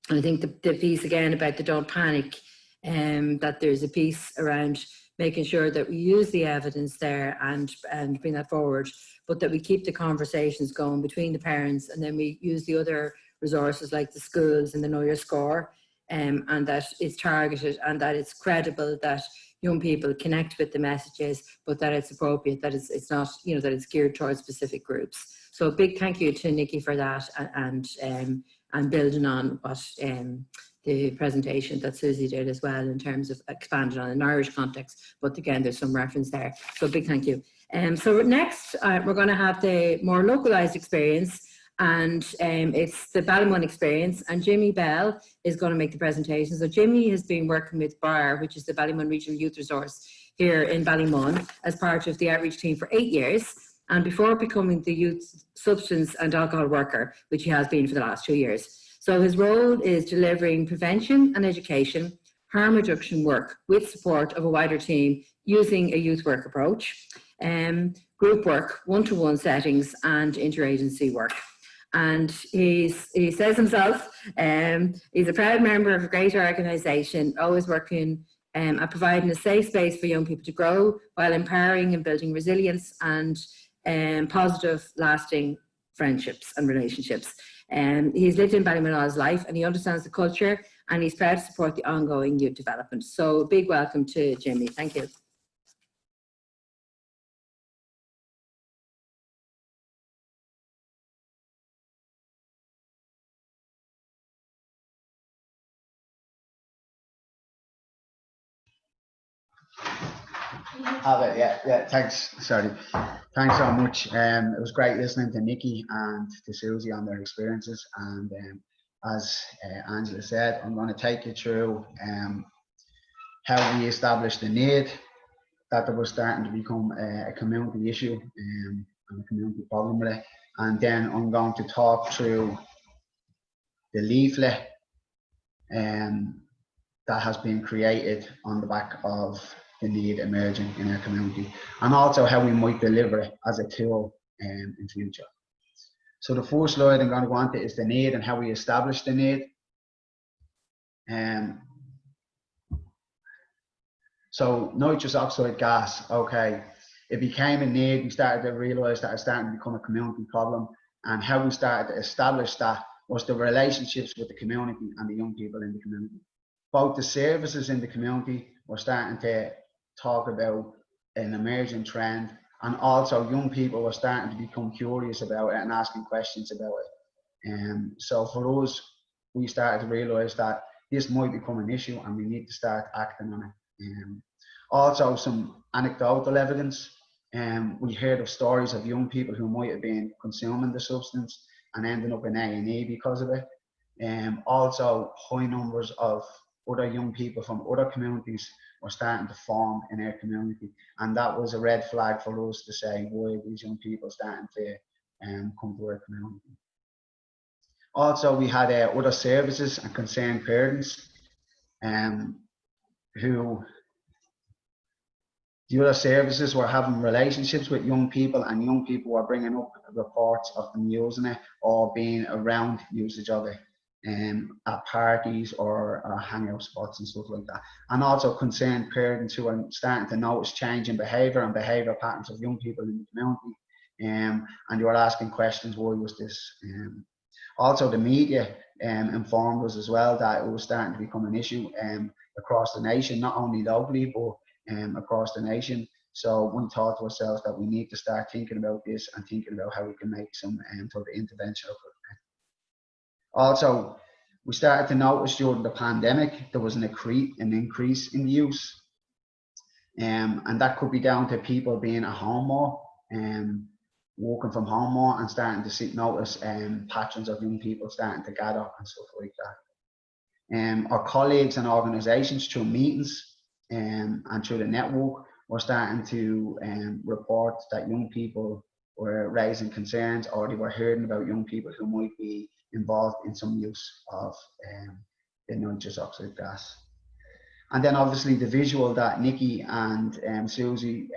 And I think the piece again about the don't panic, that there's a piece around making sure that we use the evidence there and bring that forward, but that we keep the conversations going between the parents, and then we use the other resources like the schools and the Know Your Score, and that it's targeted and that it's credible, that young people connect with the messages, but that it's appropriate, that it's not, you know, that it's geared towards specific groups. So a big thank you to Nicki for that, and building on what the presentation that Suzi did as well, in terms of expanding on an Irish context, but again there's some reference there, so a big thank you. So next we're going to have the more localised experience, and it's the Ballymun experience, and Jimmy Bell is going to make the presentation. So Jimmy has been working with BAR, which is the Ballymun Regional Youth Resource here in Ballymun, as part of the outreach team for 8 years, and before becoming the youth substance and alcohol worker, which he has been for the last 2 years. So his role is delivering prevention and education, harm reduction work with support of a wider team using a youth work approach, group work, one-to-one settings, and interagency work. And he says himself, he's a proud member of a great organisation, always working at providing a safe space for young people to grow while empowering and building resilience and positive, lasting friendships and relationships. He's lived in Ballymun all his life, and he understands the culture, and he's proud to support the ongoing youth development. So a big welcome to Jimmy. Thank you. Yeah, thanks, sorry. Thanks so much. It was great listening to Nicki and to Suzi on their experiences, and as Angela said, I'm going to take you through how we established the need, that there was starting to become a community issue and a community problem with it, and then I'm going to talk through the leaflet that has been created on the back of the need emerging in our community, and also how we might deliver it as a tool in future. So the first slide I'm going to go on to is the need and how we establish the need. So nitrous oxide gas, okay, it became a need. We started to realise that it's starting to become a community problem, and how we started to establish that was the relationships with the community and the young people in the community. Both the services in the community were starting to talk about an emerging trend, and also young people were starting to become curious about it and asking questions about it. So for us, we started to realise that this might become an issue and we need to start acting on it. Also some anecdotal evidence. We heard of stories of young people who might have been consuming the substance and ending up in A&E because of it. Also high numbers of other young people from other communities were starting to form in our community, and that was a red flag for us to say, why are these young people starting to come to our community. Also, we had other services and concerned parents who, the other services were having relationships with young people, and young people were bringing up reports of them using it or being around usage of it at parties or hangout spots and stuff like that. And also concerned parents who are starting to notice change in behaviour and behaviour patterns of young people in the community, and you were asking questions, why was this? Also the media informed us as well that it was starting to become an issue across the nation, not only locally but across the nation. So we thought to ourselves that we need to start thinking about this and thinking about how we can make some sort of intervention. Also, we started to notice during the pandemic there was an increase in the use, and that could be down to people being at home more, working from home more, and starting to notice patterns of young people starting to gather and stuff like that. Our colleagues and organisations through meetings and through the network were starting to report that young people were raising concerns, or they were hearing about young people who might be involved in some use of the nitrous oxide gas. And then obviously the visual that Nicki and Suzi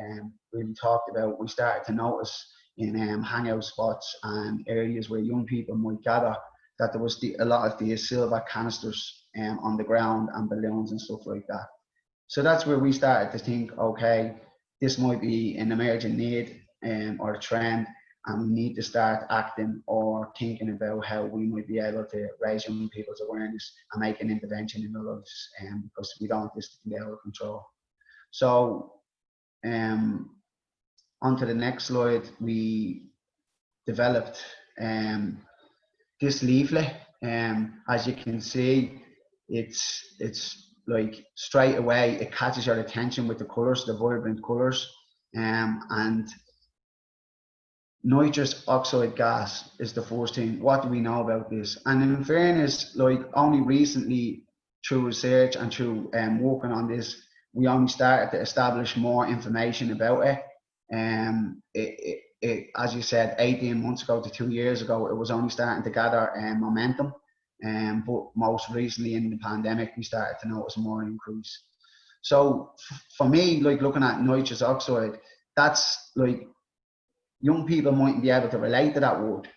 really talked about, we started to notice in hangout spots and areas where young people might gather that there was a lot of the silver canisters on the ground and balloons and stuff like that. So that's where we started to think, okay, this might be an emerging need or a trend, and we need to start acting or thinking about how we might be able to raise young people's awareness and make an intervention in their lives, because we don't want this to get out of control. So on to the next slide, we developed this leaflet. As you can see, it's like straight away it catches your attention with the colours, the vibrant colours, and nitrous oxide gas is the first thing. What do we know about this? And in fairness, like only recently through research and through working on this, we only started to establish more information about it. As you said, 18 months ago to 2 years ago, it was only starting to gather momentum. But most recently in the pandemic, we started to notice more increase. So for me, like looking at nitrous oxide, that's like, young people mightn't be able to relate to that word,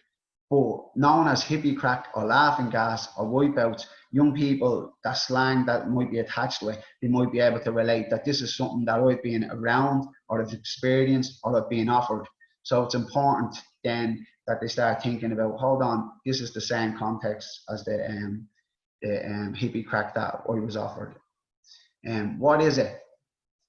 but known as hippie crack or laughing gas or wipeouts, young people, that slang that might be attached to it, they might be able to relate that this is something that I've been around or I've experienced or I've been offered. So it's important then that they start thinking about, hold on, this is the same context as the hippie crack that I was offered. What is it?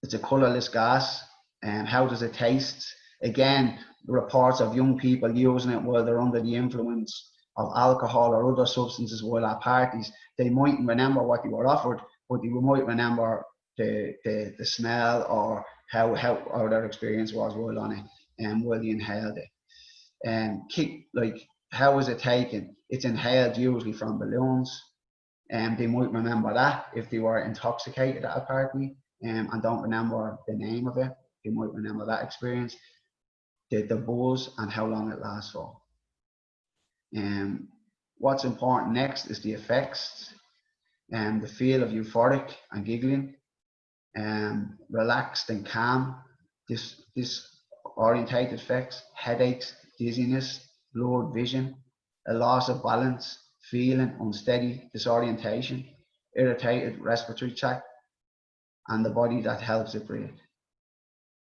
It's a colourless gas. How does it taste? Again, reports of young people using it while they're under the influence of alcohol or other substances while at parties. They mightn't remember what they were offered, but they might remember the smell or how their experience was while on it, while they inhaled it. Like, how is it taken? It's inhaled usually from balloons. They might remember that if they were intoxicated at a party and don't remember the name of it. They might remember that experience. The buzz and how long it lasts for. What's important next is the effects, the feel of euphoric and giggling, relaxed and calm, disorientated effects, headaches, dizziness, blurred vision, a loss of balance, feeling unsteady, disorientation, irritated respiratory tract, and the body that helps it breathe.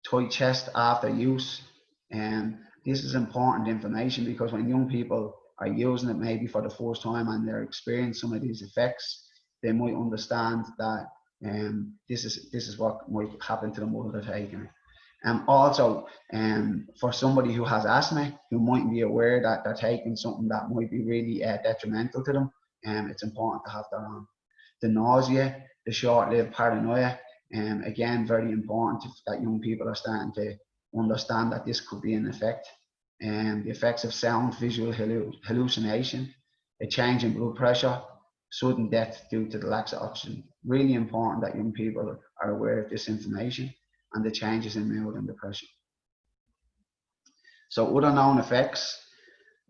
Tight chest after use. This is important information because when young people are using it maybe for the first time and they're experiencing some of these effects, they might understand that this is what might happen to them while they're taking it. Also, for somebody who has asthma, who mightn't be aware that they're taking something that might be really detrimental to them, it's important to have that on. The nausea, the short-lived paranoia, again, very important that young people are starting to understand that this could be an effect. The effects of sound, visual hallucination, a change in blood pressure, sudden death due to the lack of oxygen. Really important that young people are aware of this information and the changes in mood and depression. So other known effects,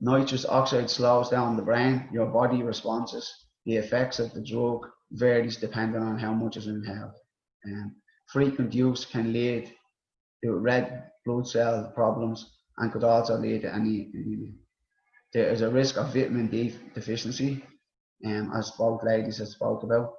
nitrous oxide slows down the brain, your body responses. The effects of the drug varies depending on how much is inhaled. Frequent use can lead to red blood cell problems and could also lead to anemia. There is a risk of vitamin D deficiency, as both ladies have spoke about.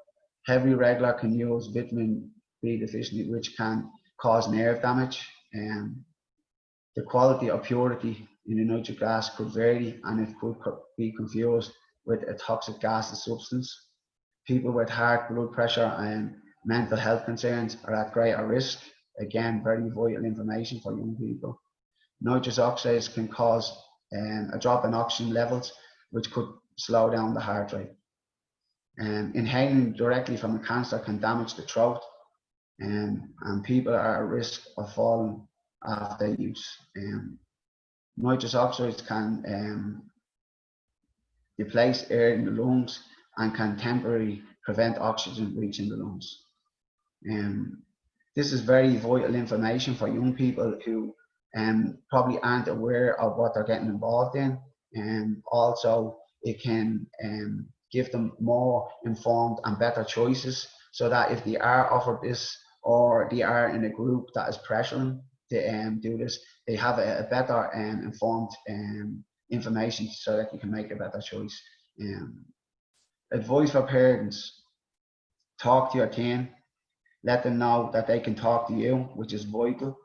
Heavy regular can use vitamin B deficiency, which can cause nerve damage. The quality or purity in the nitric gas could vary and it could be confused with a toxic gaseous substance. People with heart, blood pressure and mental health concerns are at greater risk. Again, very vital information for young people. Nitrous oxides can cause a drop in oxygen levels, which could slow down the heart rate. Inhaling directly from a canister can damage the throat, and people are at risk of falling after use. Nitrous oxides can displace air in the lungs and can temporarily prevent oxygen reaching the lungs. This is very vital information for young people who probably aren't aware of what they're getting involved in. And also it can give them more informed and better choices so that if they are offered this or they are in a group that is pressuring to do this, they have a better informed information so that they can make a better choice. Advice for parents: talk to your teen, let them know that they can talk to you, which is vital.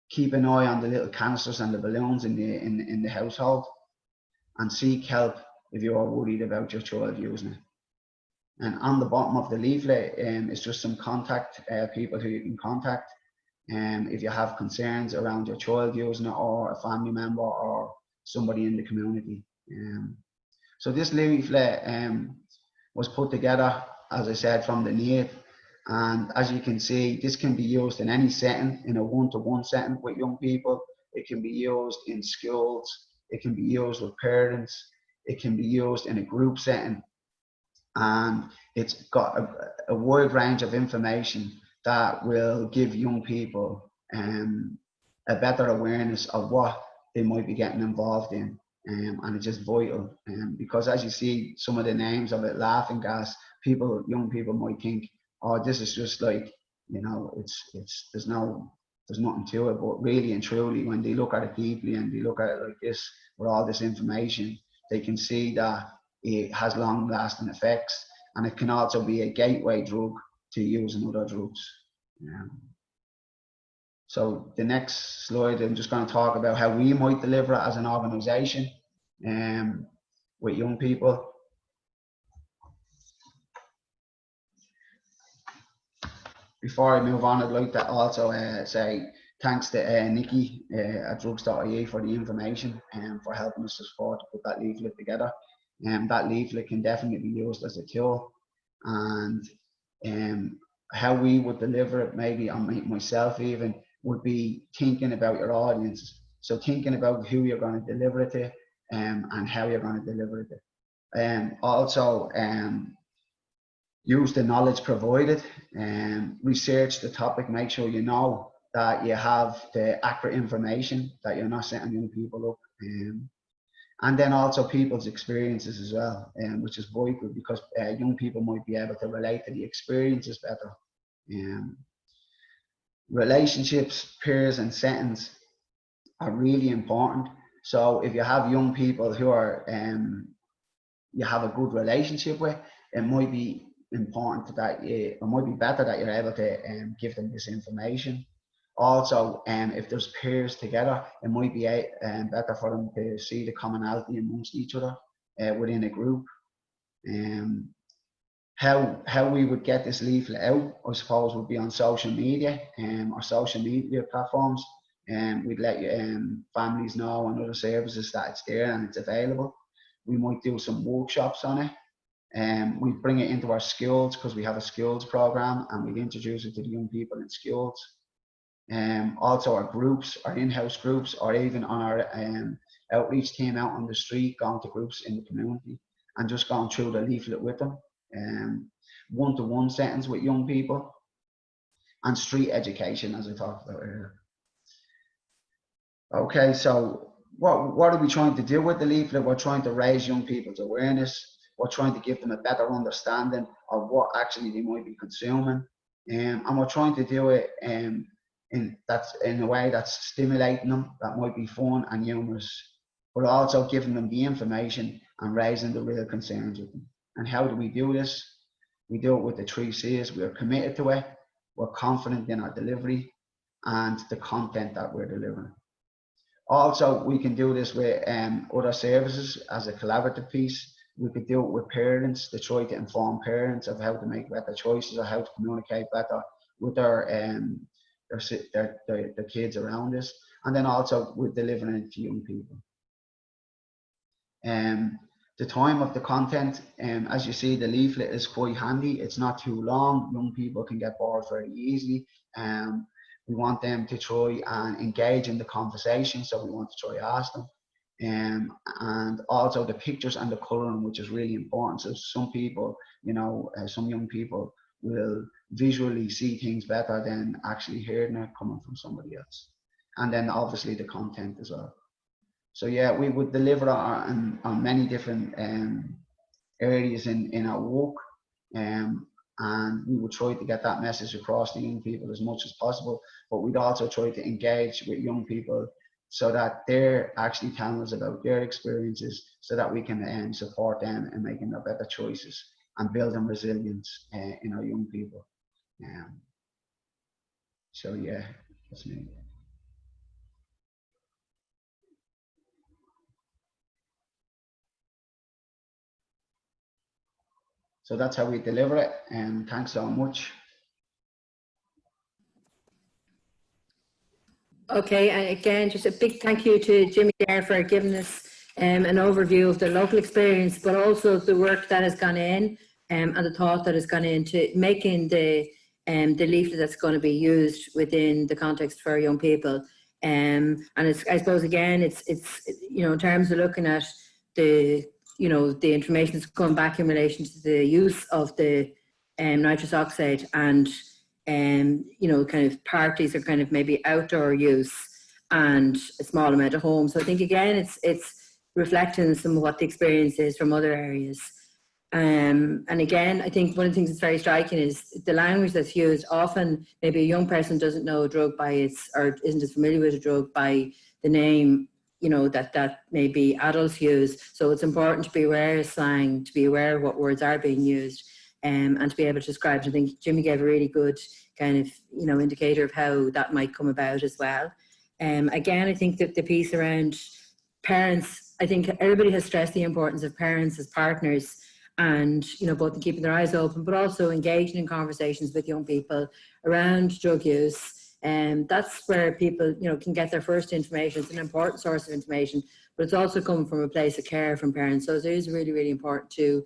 Keep an eye on the little canisters and the balloons in the household, and seek help if you are worried about your child using it. And on the bottom of the leaflet is just some contact people who you can contact if you have concerns around your child using it, or a family member, or somebody in the community. So this leaflet was put together, as I said, from the need. And as you can see, this can be used in any setting, in a one-to-one setting with young people. It can be used in schools. It can be used with parents. It can be used in a group setting. And it's got a wide range of information that will give young people a better awareness of what they might be getting involved in. And it's just vital. Because as you see, some of the names of it, laughing gas, young people might think, oh, this is just like, you know, there's nothing to it. But really and truly, when they look at it deeply and they look at it like this, with all this information, they can see that it has long lasting effects, and it can also be a gateway drug to using other drugs. So the next slide, I'm just going to talk about how we might deliver it as an organisation with young people. Before I move on, I'd like to also say thanks to Nicki at drugs.ie for the information and for helping us to support to put that leaflet together. That leaflet can definitely be used as a tool, and how we would deliver it, maybe on myself even, would be thinking about your audience. So thinking about who you're going to deliver it to and how you're going to deliver it to. Also, use the knowledge provided, research the topic, make sure you know that you have the accurate information, that you're not setting young people up. And then also people's experiences as well, which is vital, because young people might be able to relate to the experiences better. Relationships, peers and settings are really important. So if you have young people who are you have a good relationship with, it might be important that it might be better that you're able to give them this information. Also, if there's peers together, it might be better for them to see the commonality amongst each other within a group. How we would get this leaflet out, I suppose, would be on social media or social media platforms. We'd let families know and other services that it's there and it's available. We might do some workshops on it. We bring it into our schools, because we have a schools program, and we'd introduce it to the young people in schools. Also our groups, our in-house groups, or even on our outreach team out on the street, going to groups in the community and just going through the leaflet with them. One-to-one settings with young people, and street education, as I talked about earlier. Okay, so what are we trying to do with the leaflet? We're trying to raise young people's awareness. We're trying to give them a better understanding of what actually they might be consuming, and we're trying to do it in a way that's stimulating them, that might be fun and humorous, but also giving them the information and raising the real concerns with them. And how do we do this? We do it with the 3 C's. We're committed to it, we're confident in our delivery, and the content that we're delivering. Also, we can do this with other services as a collaborative piece. We could do it with parents to try to inform parents of how to make better choices, or how to communicate better with their kids around us. And then also we're delivering it to young people. The time of the content, as you see, the leaflet is quite handy. It's not too long. Young people can get bored very easily. We want them to try and engage in the conversation, so we want to try ask them. And also the pictures and the coloring, which is really important. So some people, you know, some young people will visually see things better than actually hearing it coming from somebody else. And then obviously the content as well. So yeah, we would deliver on many different areas in our work, and we would try to get that message across to young people as much as possible. But we'd also try to engage with young people so that they're actually telling us about their experiences, so that we can support them in making their better choices and building resilience in our young people. So yeah, that's me. So that's how we deliver it, and thanks so much. Okay, and again, just a big thank you to Jimmy there for giving us an overview of the local experience, but also the work that has gone in and the thought that has gone into making the leaflet that's going to be used within the context for young people. And it's, I suppose, again, it's you know, in terms of looking at the, you know, the information that's coming back in relation to the use of the nitrous oxide, and you know, kind of parties are kind of maybe outdoor use and a small amount at home. So I think again, it's reflecting some of what the experience is from other areas. And again, I think one of the things that's very striking is the language that's used. Often, maybe a young person doesn't know a drug by its, or isn't as familiar with a drug by the name, you know, that maybe adults use. So it's important to be aware of slang, to be aware of what words are being used, and to be able to describe it. I think Jimmy gave a really good kind of, you know, indicator of how that might come about as well. Again, I think that the piece around parents, I think everybody has stressed the importance of parents as partners, and, you know, both in keeping their eyes open, but also engaging in conversations with young people around drug use. And that's where people, you know, can get their first information. It's an important source of information, but it's also coming from a place of care from parents. So it is really, really important to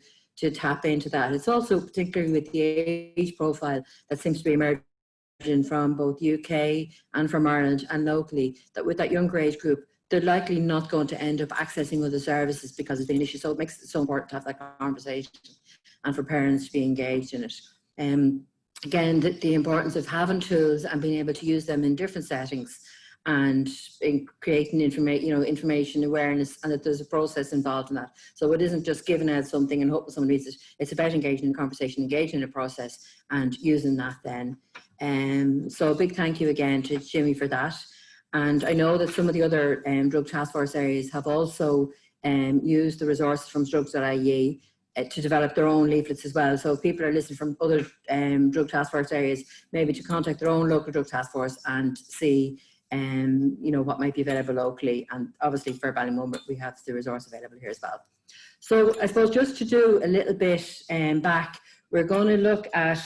tap into that. It's also particularly with the age profile that seems to be emerging from both UK and from Ireland and locally, that with that younger age group, they're likely not going to end up accessing other services because it's been an issue. So it makes it so important to have that conversation and for parents to be engaged in it. Again, the importance of having tools and being able to use them in different settings, and in creating information awareness, and that there's a process involved in that. So it isn't just giving out something and hoping someone reads it. It's about engaging in the conversation, engaging in a process, and using that then. So a big thank you again to Jimmy for that. And I know that some of the other drug task force areas have also used the resources from drugs.ie to develop their own leaflets as well. So if people are listening from other drug task force areas, maybe to contact their own local drug task force and see you know, what might be available locally. And obviously for Ballymun, we have the resource available here as well. So I suppose just to do a little bit back, we're going to look at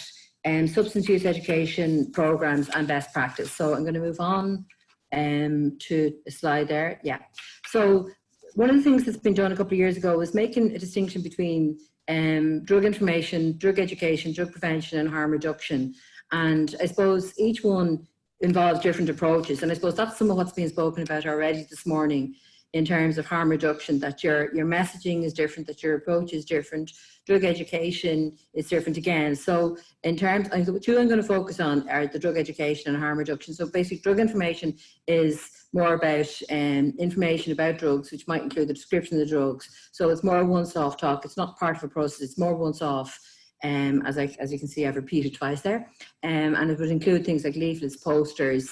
substance use education programs and best practice. So I'm going to move on to a slide there. Yeah. So one of the things that's been done a couple of years ago was making a distinction between drug information, drug education, drug prevention, and harm reduction. And I suppose each one involves different approaches. And I suppose that's some of what's been spoken about already this morning in terms of harm reduction, that your messaging is different, that your approach is different. Drug education is different again. So in terms, the two I'm going to focus on are the drug education and harm reduction. So basically drug information is more about information about drugs, which might include the description of the drugs. So it's more once-off talk. It's not part of a process. It's more once-off. As you can see, I've repeated twice there. And it would include things like leaflets, posters,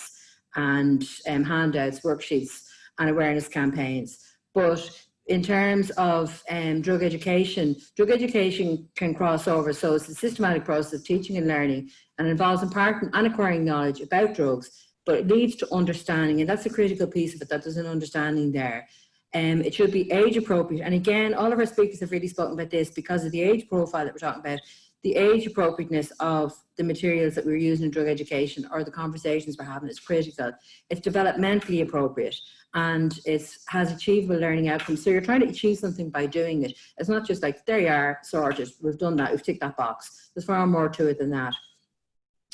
and handouts, worksheets, and awareness campaigns. But in terms of drug education can cross over. So it's a systematic process of teaching and learning, and involves imparting and acquiring knowledge about drugs, but it leads to understanding, and that's a critical piece of it, that there's an understanding there. It should be age appropriate. And again, all of our speakers have really spoken about this because of the age profile that we're talking about. The age appropriateness of the materials that we're using in drug education, or the conversations we're having, is critical. It's developmentally appropriate, and it has achievable learning outcomes. So you're trying to achieve something by doing it. It's not just like, there you are, sorted, we've done that, we've ticked that box. There's far more to it than that.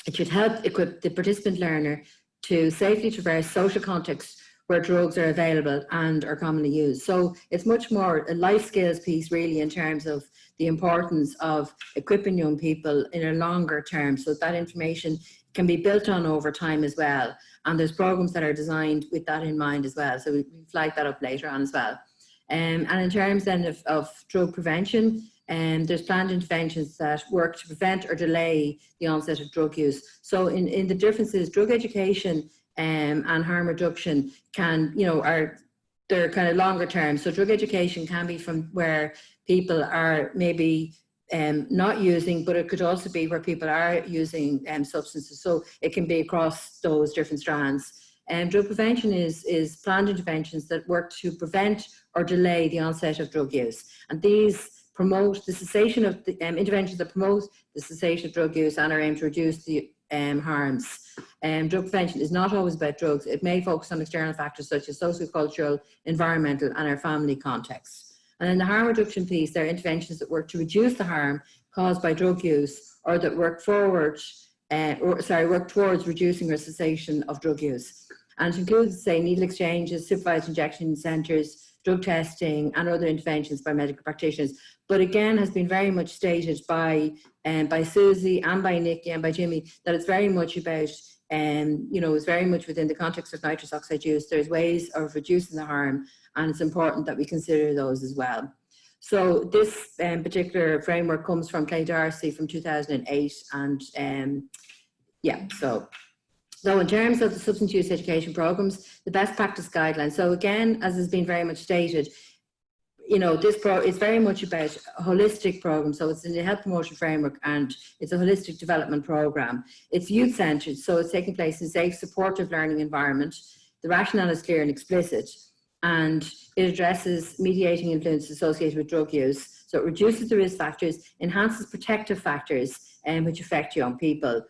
It should help equip the participant learner to safely traverse social contexts where drugs are available and are commonly used. So it's much more a life skills piece, really, in terms of the importance of equipping young people in a longer term, so that information can be built on over time as well. And there's programs that are designed with that in mind as well. So we flag that up later on as well. And in terms then of drug prevention, there's planned interventions that work to prevent or delay the onset of drug use. So in the differences, drug education and harm reduction can, you know, they're kind of longer term. So drug education can be from where people are maybe not using, but it could also be where people are using substances. So it can be across those different strands. Drug prevention is planned interventions that work to prevent or delay the onset of drug use. And these promote the cessation of the interventions that promote the cessation of drug use and are aimed to reduce the harms. Drug prevention is not always about drugs. It may focus on external factors such as sociocultural, environmental, and our family context. And in the harm reduction piece, there are interventions that work to reduce the harm caused by drug use, or that work towards reducing or cessation of drug use. And it includes, say, needle exchanges, supervised injection centres, drug testing, and other interventions by medical practitioners. But again, has been very much stated by Suzi and by Nicki and by Jimmy that it's very much about, you know, it's very much within the context of nitrous oxide use. There's ways of reducing the harm, and it's important that we consider those as well. So this particular framework comes from Clay Darcy from 2008, and yeah, so in terms of the substance use education programs, the best practice guidelines. So again, as has been very much stated, you know, this is very much about a holistic program. So it's in the health promotion framework, and it's a holistic development program. It's youth centered, so it's taking place in a safe, supportive learning environment. The rationale is clear and explicit, and it addresses mediating influences associated with drug use. So it reduces the risk factors, enhances protective factors, which affect young people.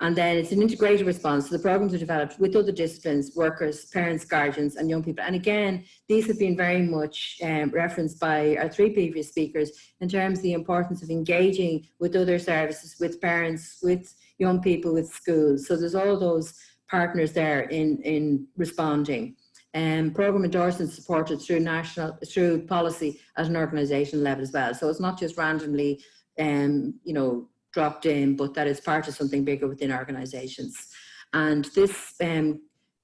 And then it's an integrated response. So the programs are developed with other disciplines, workers, parents, guardians, and young people. And again, these have been very much referenced by our three previous speakers in terms of the importance of engaging with other services, with parents, with young people, with schools. So there's all those partners there in responding. Program endorsement supported through policy at an organisational level as well. So it's not just randomly, you know, dropped in, but that is part of something bigger within organisations. And this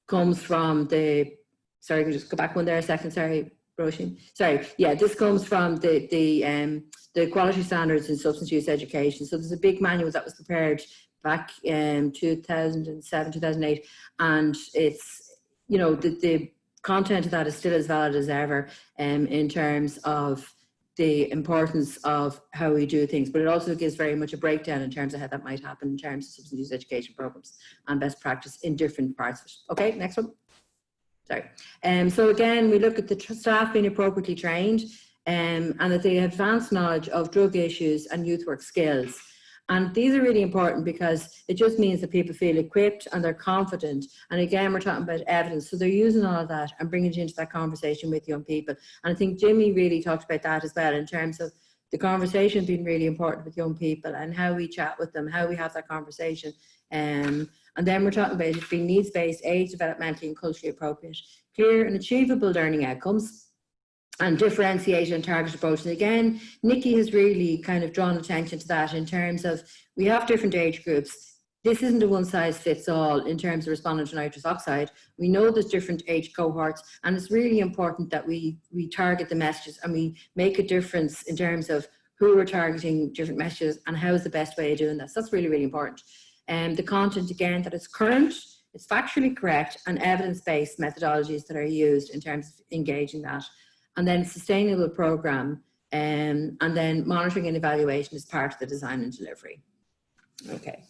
comes from the, sorry, can just go back one there a second, sorry, Roisin. Sorry, yeah, this comes from the quality standards in substance use education. So there's a big manual that was prepared back in 2007, 2008, and it's, you know, the content of that is still as valid as ever in terms of the importance of how we do things, but it also gives very much a breakdown in terms of how that might happen in terms of substance use education programs and best practice in different parts of it. Okay, next one. Sorry. So again, we look at the staff being appropriately trained and that they have advanced knowledge of drug issues and youth work skills. And these are really important because it just means that people feel equipped and they're confident. And again, we're talking about evidence. So they're using all of that and bringing it into that conversation with young people. And I think Jimmy really talked about that as well in terms of the conversation being really important with young people and how we chat with them, how we have that conversation. And then we're talking about it being needs-based, age, developmentally and culturally appropriate, clear and achievable learning outcomes, and differentiated and targeted approach. And again, Nicki has really kind of drawn attention to that in terms of we have different age groups. This isn't a one size fits all in terms of responding to nitrous oxide. We know there's different age cohorts, and it's really important that we target the messages and we make a difference in terms of who we're targeting, different messages, and how is the best way of doing this. That's really, really important. And the content, again, that it's current, it's factually correct, and evidence-based methodologies that are used in terms of engaging that. And then sustainable program, and then monitoring and evaluation is part of the design and delivery. Okay.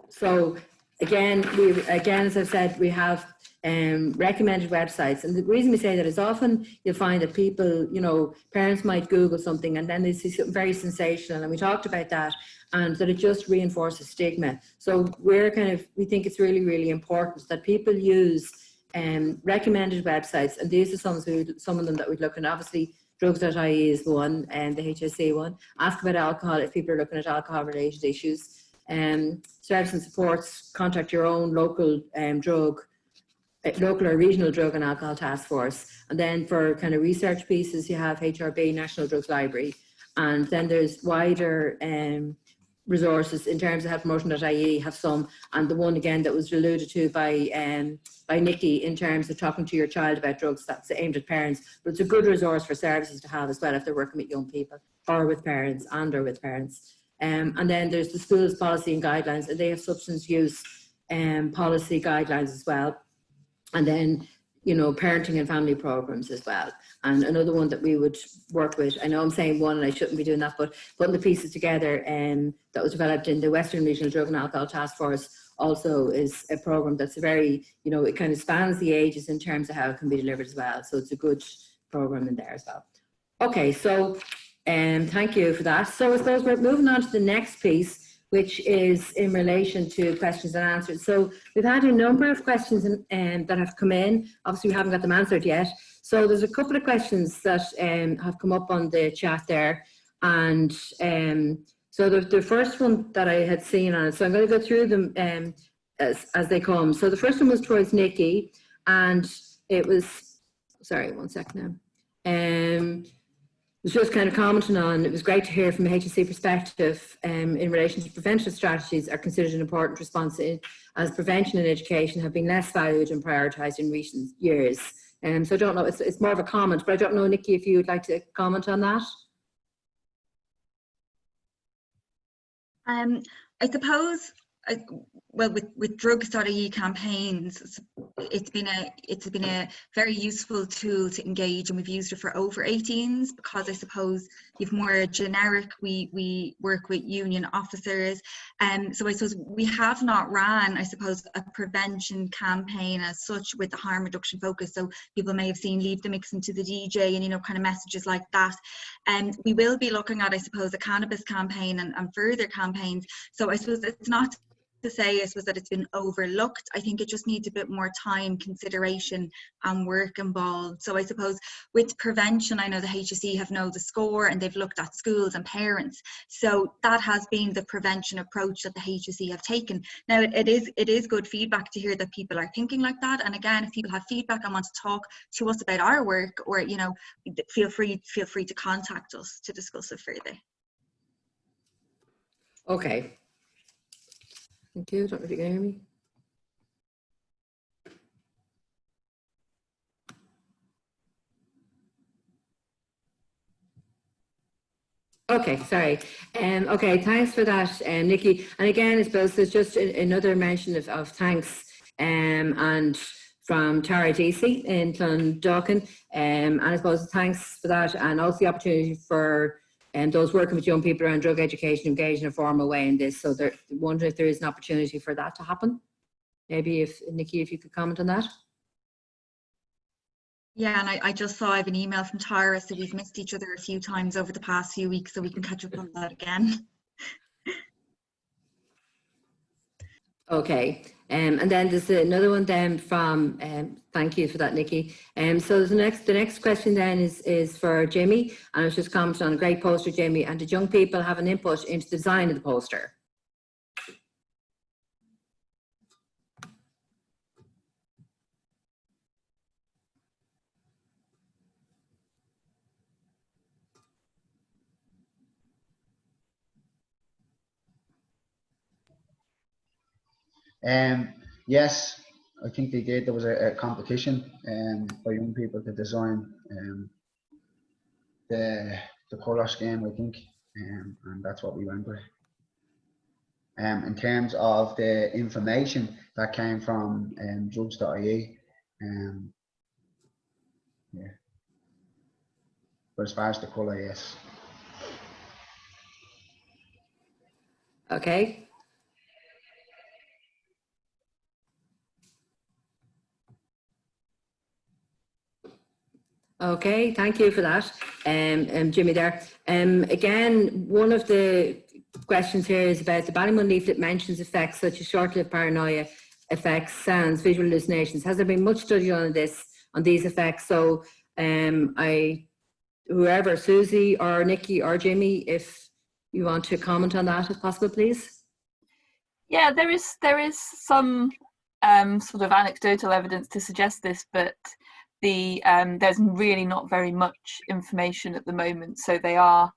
So again, as I've said, we have recommended websites, and the reason we say that is often you'll find that people, you know, parents might Google something and then they see something very sensational, and we talked about that, and that it just reinforces stigma. So we think it's really, really important that people use recommended websites, and these are some of them that we'd look at. Obviously, drugs.ie is one, and the HSC one. Ask about alcohol if people are looking at alcohol-related issues. Service and supports, contact your own local local or regional drug and alcohol task force. And then for kind of research pieces, you have HRB, National Drugs Library, and then there's wider resources in terms of healthpromotion.ie have some, and the one again that was alluded to by Nicki in terms of talking to your child about drugs, that's aimed at parents, but it's a good resource for services to have as well if they're working with young people or with parents and or with parents. And then there's the schools policy and guidelines, and they have substance use policy guidelines as well. And then, you know, parenting and family programs as well. And another one that we would work with, I know I'm saying one and I shouldn't be doing that, but putting the pieces together that was developed in the Western Regional Drug and Alcohol Task Force also is a program that's very, you know, it kind of spans the ages in terms of how it can be delivered as well. So it's a good program in there as well. Okay, so thank you for that. So I suppose we're moving on to the next piece, which is in relation to questions and answers. So we've had a number of questions that have come in. Obviously, we haven't got them answered yet. So there's a couple of questions that have come up on the chat there. And so the first one that I had seen on it, so I'm going to go through them as they come. So the first one was towards Nicki, and it was, sorry, one second now. Was just kind of commenting on, it was great to hear from a HSE perspective in relation to preventive strategies are considered an important response as prevention and education have been less valued and prioritised in recent years. So I don't know, it's more of a comment, but I don't know, Nicki, if you would like to comment on that. I suppose, well, with drugs.ie campaigns, it's been a very useful tool to engage, and we've used it for over 18s because I suppose you've more generic. We work with union officers, so I suppose we have not ran, I suppose, a prevention campaign as such with the harm reduction focus. So people may have seen leave the mix into the DJ and, you know, kind of messages like that. And we will be looking at, I suppose, a cannabis campaign and further campaigns. So I suppose it's not to say, I suppose, that it's been overlooked. I think it just needs a bit more time, consideration and work involved. So I suppose with prevention, I know the HSE have known the score and they've looked at schools and parents. So that has been the prevention approach that the HSE have taken. Now it is good feedback to hear that people are thinking like that. And again, if people have feedback and want to talk to us about our work, or, you know, feel free to contact us to discuss it further. Okay. Thank you. Don't know if you can hear me. Okay, sorry. Okay, thanks for that, Nicki. And again, I suppose there's just another mention of thanks and from Tara DC in Clondalkin. And I suppose thanks for that, and also the opportunity for those working with young people around drug education engage in a formal way in this. So they're wondering if there is an opportunity for that to happen. Maybe if, Nicki, if you could comment on that. Yeah, and I just saw I have an email from Tara, so we've missed each other a few times over the past few weeks, so we can catch up on that again. Okay, and then there's another one then from, thank you for that, Nicki. So the next question then is for Jamie, and I was just commenting on a great poster, Jamie, and did young people have an input into the design of the poster? Yes, I think they did. There was a competition for young people to design the colour scheme, I think, and that's what we went with. In terms of the information that came from drugs.ie, yeah. But as far as the colour, yes. Okay. Okay, thank you for that, Jimmy there. Again, one of the questions here is about the Ballymun leaflet mentions effects such as short-lived paranoia effects, sounds, visual hallucinations. Has there been much study on these effects? So whoever, Suzi or Nicki or Jimmy, if you want to comment on that if possible, please. Yeah, there is some sort of anecdotal evidence to suggest this, but there's really not very much information at the moment. So they are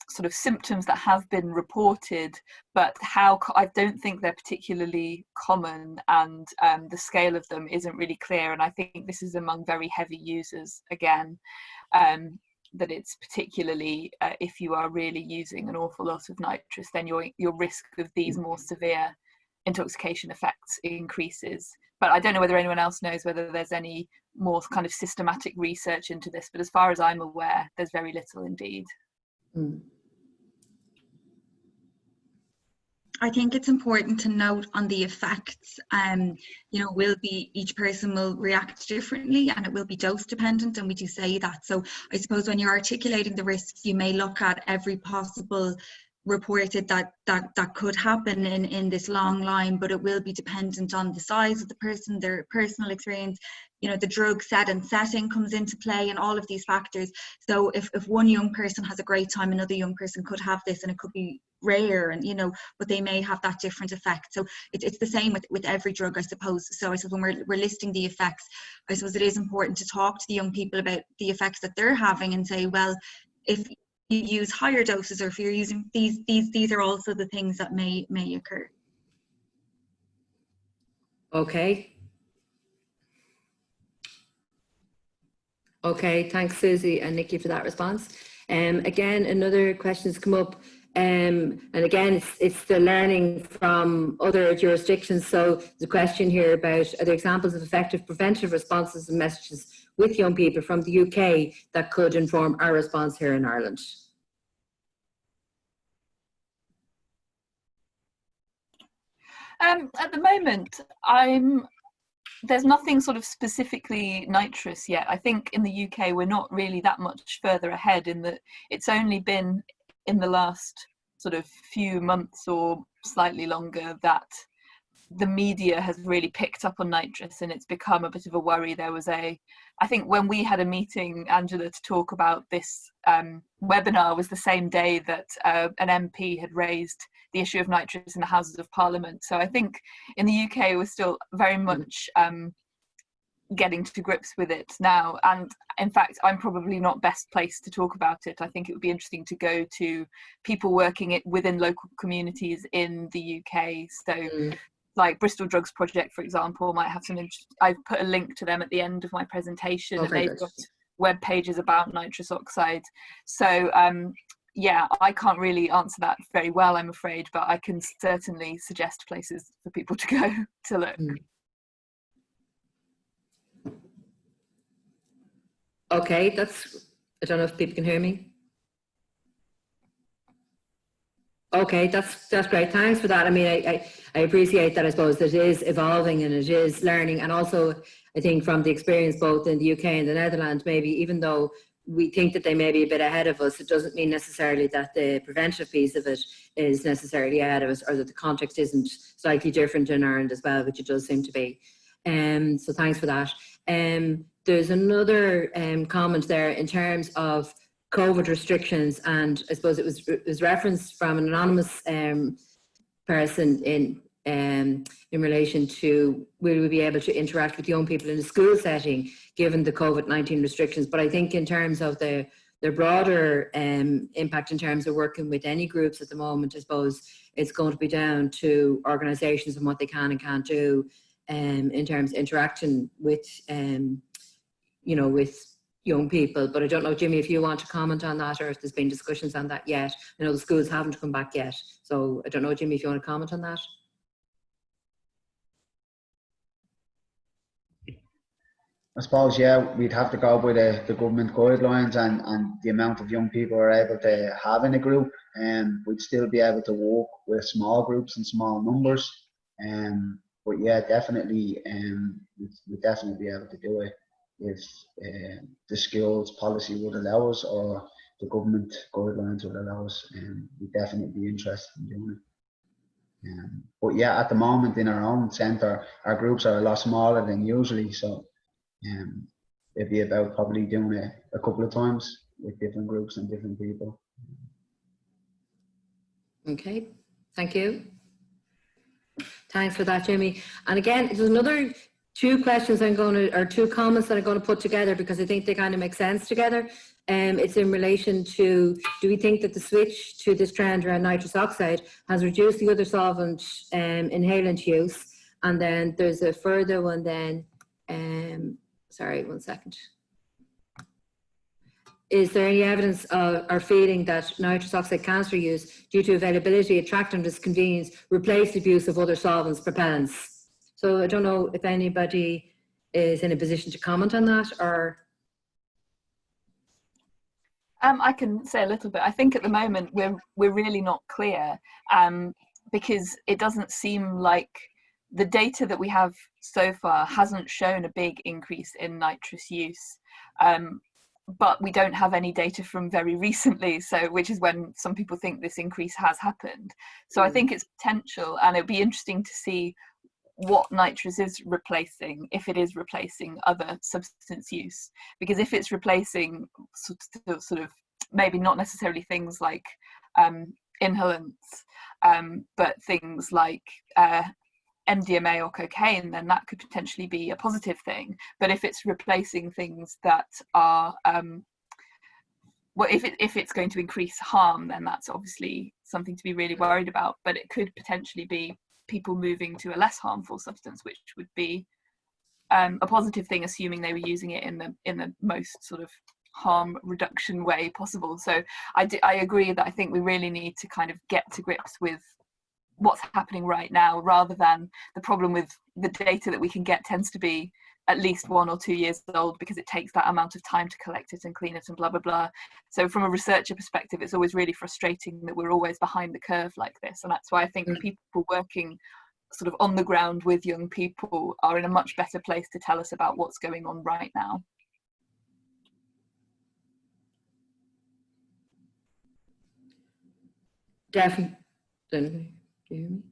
sort of symptoms that have been reported, but I don't think they're particularly common, and the scale of them isn't really clear. And I think this is among very heavy users again, that it's particularly if you are really using an awful lot of nitrous, then your risk of these more severe intoxication effects increases. But I don't know whether anyone else knows whether there's any more kind of systematic research into this, but as far as I'm aware, there's very little indeed. I think it's important to note on the effects, you know, each person will react differently, and it will be dose dependent, and we do say that. So I suppose when you're articulating the risks, you may look at every possible reported that could happen in this long line, but it will be dependent on the size of the person, their personal experience, you know, the drug setting comes into play, and all of these factors. So if one young person has a great time, another young person could have this, and it could be rare, and you know, but they may have that different effect. So it's the same with every drug, I suppose. So I suppose when we're listing the effects, I suppose it is important to talk to the young people about the effects that they're having, and say, well, if you use higher doses, or if you're using these are also the things that may occur. Okay. Okay, thanks Susie and Nicki for that response. Again, another question has come up, and again, it's the learning from other jurisdictions. So there's a question here about, are there examples of effective preventive responses and messages with young people from the UK that could inform our response here in Ireland? At the moment, there's nothing sort of specifically nitrous yet. I think in the UK we're not really that much further ahead, in that it's only been in the last sort of few months or slightly longer that the media has really picked up on nitrous, and it's become a bit of a worry. There was I think when we had a meeting, Angela, to talk about this webinar was the same day that an MP had raised the issue of nitrous in the Houses of Parliament. So I think in the UK we're still very much getting to grips with it now, and in fact I'm probably not best placed to talk about it. I think it would be interesting to go to people working within local communities in the UK. So like Bristol Drugs Project, for example, might have some I've put a link to them at the end of my presentation, and they've got web pages about nitrous oxide. So yeah, I can't really answer that very well, I'm afraid, but I can certainly suggest places for people to go to look. Okay, I don't know if people can hear me. Okay, that's great. Thanks for that. I mean, I appreciate that. I suppose it is evolving and it is learning, and also I think from the experience both in the UK and the Netherlands, maybe even though we think that they may be a bit ahead of us, it doesn't mean necessarily that the preventive piece of it is necessarily ahead of us, or that the context isn't slightly different in Ireland as well, which it does seem to be. So thanks for that. There's another comment there in terms of COVID restrictions, and I suppose it was referenced from an anonymous person in relation to will we be able to interact with young people in a school setting given the COVID-19 restrictions. But I think in terms of the broader impact in terms of working with any groups at the moment, I suppose it's going to be down to organisations and what they can and can't do in terms of interaction with you know, with young people. But I don't know, Jimmy, if you want to comment on that, or if there's been discussions on that yet. I know the schools haven't come back yet, so I don't know, Jimmy, if you want to comment on that. I suppose, yeah, we'd have to go by the government guidelines and the amount of young people we're able to have in a group, and we'd still be able to work with small groups and small numbers. But yeah, definitely, we'd definitely be able to do it if the schools policy would allow us, or the government guidelines would allow us, and we'd definitely be interested in doing it. But yeah, at the moment in our own centre, our groups are a lot smaller than usually, so it'd be about probably doing it a couple of times with different groups and different people. Okay, thank you. Thanks for that, Jimmy. And again, there's another two questions or two comments that I'm going to put together because I think they kind of make sense together. It's in relation to, do we think that the switch to this trend around nitrous oxide has reduced the other solvent inhalant use? And then there's a further one then, sorry, one second. is there any evidence or feeling that nitrous oxide canister use due to availability, attractiveness, convenience replace the use of other solvents, propellants? So I don't know if anybody is in a position to comment on that, or... I can say a little bit. I think at the moment we're really not clear, because it doesn't seem like the data that we have so far hasn't shown a big increase in nitrous use. But we don't have any data from very recently, so which is when some people think this increase has happened. So I think it's potential, and it'd be interesting to see what nitrous is replacing, if it is replacing other substance use, because if it's replacing sort of maybe not necessarily things like inhalants, but things like MDMA or cocaine, then that could potentially be a positive thing. But if it's replacing things that are well, if it's going to increase harm, then that's obviously something to be really worried about. But it could potentially be people moving to a less harmful substance, which would be a positive thing, assuming they were using it in the most sort of harm reduction way possible. So I agree that I think we really need to kind of get to grips with what's happening right now, rather than the problem with the data that we can get tends to be at least 1 or 2 years old, because it takes that amount of time to collect it and clean it and blah blah blah. So from a researcher perspective, it's always really frustrating that we're always behind the curve like this, and that's why I think people working sort of on the ground with young people are in a much better place to tell us about what's going on right now. Definitely. Do you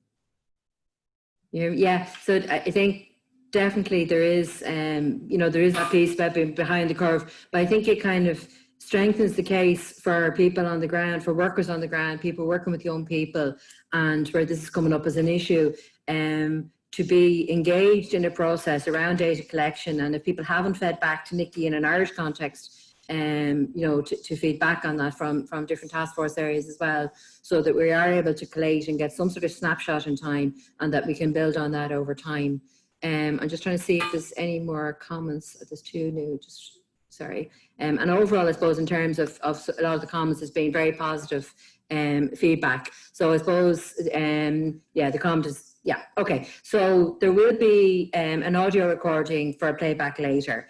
hear me? Yeah, so I think definitely there is, you know, there is that piece about being behind the curve, but I think it kind of strengthens the case for people on the ground, for workers on the ground, people working with young people, and where this is coming up as an issue, to be engaged in a process around data collection. And if people haven't fed back to Nicki in an Irish context, you know, to feed back on that from different task force areas as well, so that we are able to collate and get some sort of snapshot in time, and that we can build on that over time. I'm just trying to see if there's any more comments. There's 2 new, just sorry. And overall, I suppose in terms of a lot of the comments has been very positive feedback. So I suppose, yeah, the comment is, yeah, okay. So there will be an audio recording for playback later.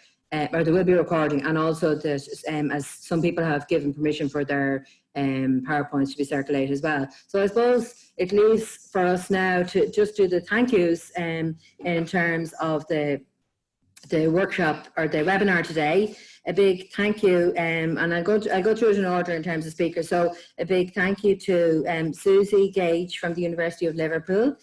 Or there will be a recording, and also that as some people have given permission for their PowerPoints to be circulated as well. So I suppose it leaves for us now to just do the thank yous in terms of the workshop or the webinar today. A big thank you, and I'll go through it in order in terms of speakers. So a big thank you to Suzi, Gage from the University of Liverpool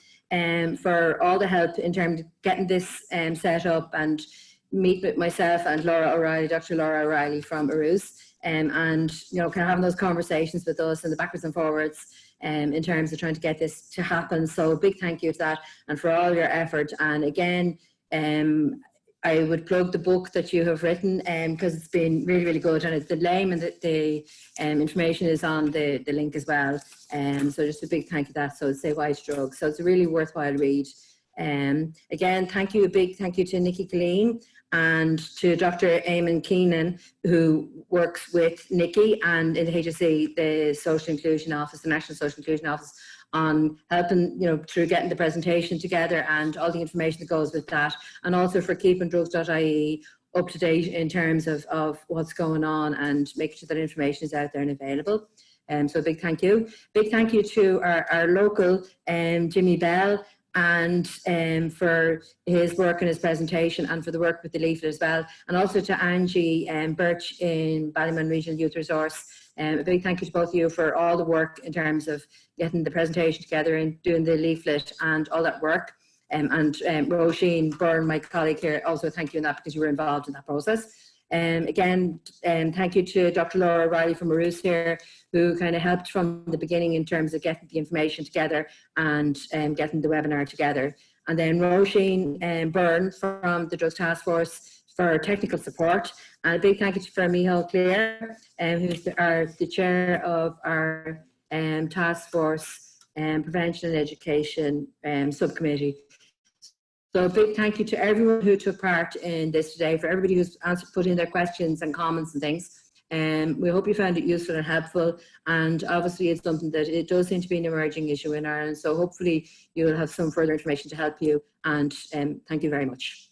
for all the help in terms of getting this set up, and meet with myself and Laura O'Reilly, Dr. Laura O'Reilly from Arus, and you know, kind of having those conversations with us and the backwards and forwards in terms of trying to get this to happen. So a big thank you to that, and for all your effort. And again, I would plug the book that you have written, because it's been really, really good, and it's the name and the information is on the link as well. So just a big thank you to that. So it's Say Why to Drugs. So it's a really worthwhile read. Again, thank you, a big thank you to Nicki, Killeen, and to Dr. Eamon Keenan, who works with Nicki and in the HSE, the Social Inclusion Office, the National Social Inclusion Office, on helping, you know, through getting the presentation together and all the information that goes with that, and also for keeping drugs.ie up to date in terms of what's going on and making sure that information is out there and available. So a big thank you. Big thank you to our local Jimmy Bell, and for his work and his presentation, and for the work with the leaflet as well, and also to Angie Birch in Ballymun Regional Youth Resource. A big thank you to both of you for all the work in terms of getting the presentation together and doing the leaflet and all that work. And Roisin Byrne, my colleague here, also thank you in that, because you were involved in that process. Again, thank you to Dr. Laura O'Reilly from Arus here, who kind of helped from the beginning in terms of getting the information together and getting the webinar together. And then Roisin Byrne from the Drugs Task Force for technical support. And a big thank you for Micheál Clare, who's the chair of our Task Force Prevention and Education subcommittee. So a big thank you to everyone who took part in this today, for everybody who's put in their questions and comments and things. We hope you found it useful and helpful, and obviously it's something that it does seem to be an emerging issue in Ireland, so hopefully you'll have some further information to help you, and thank you very much.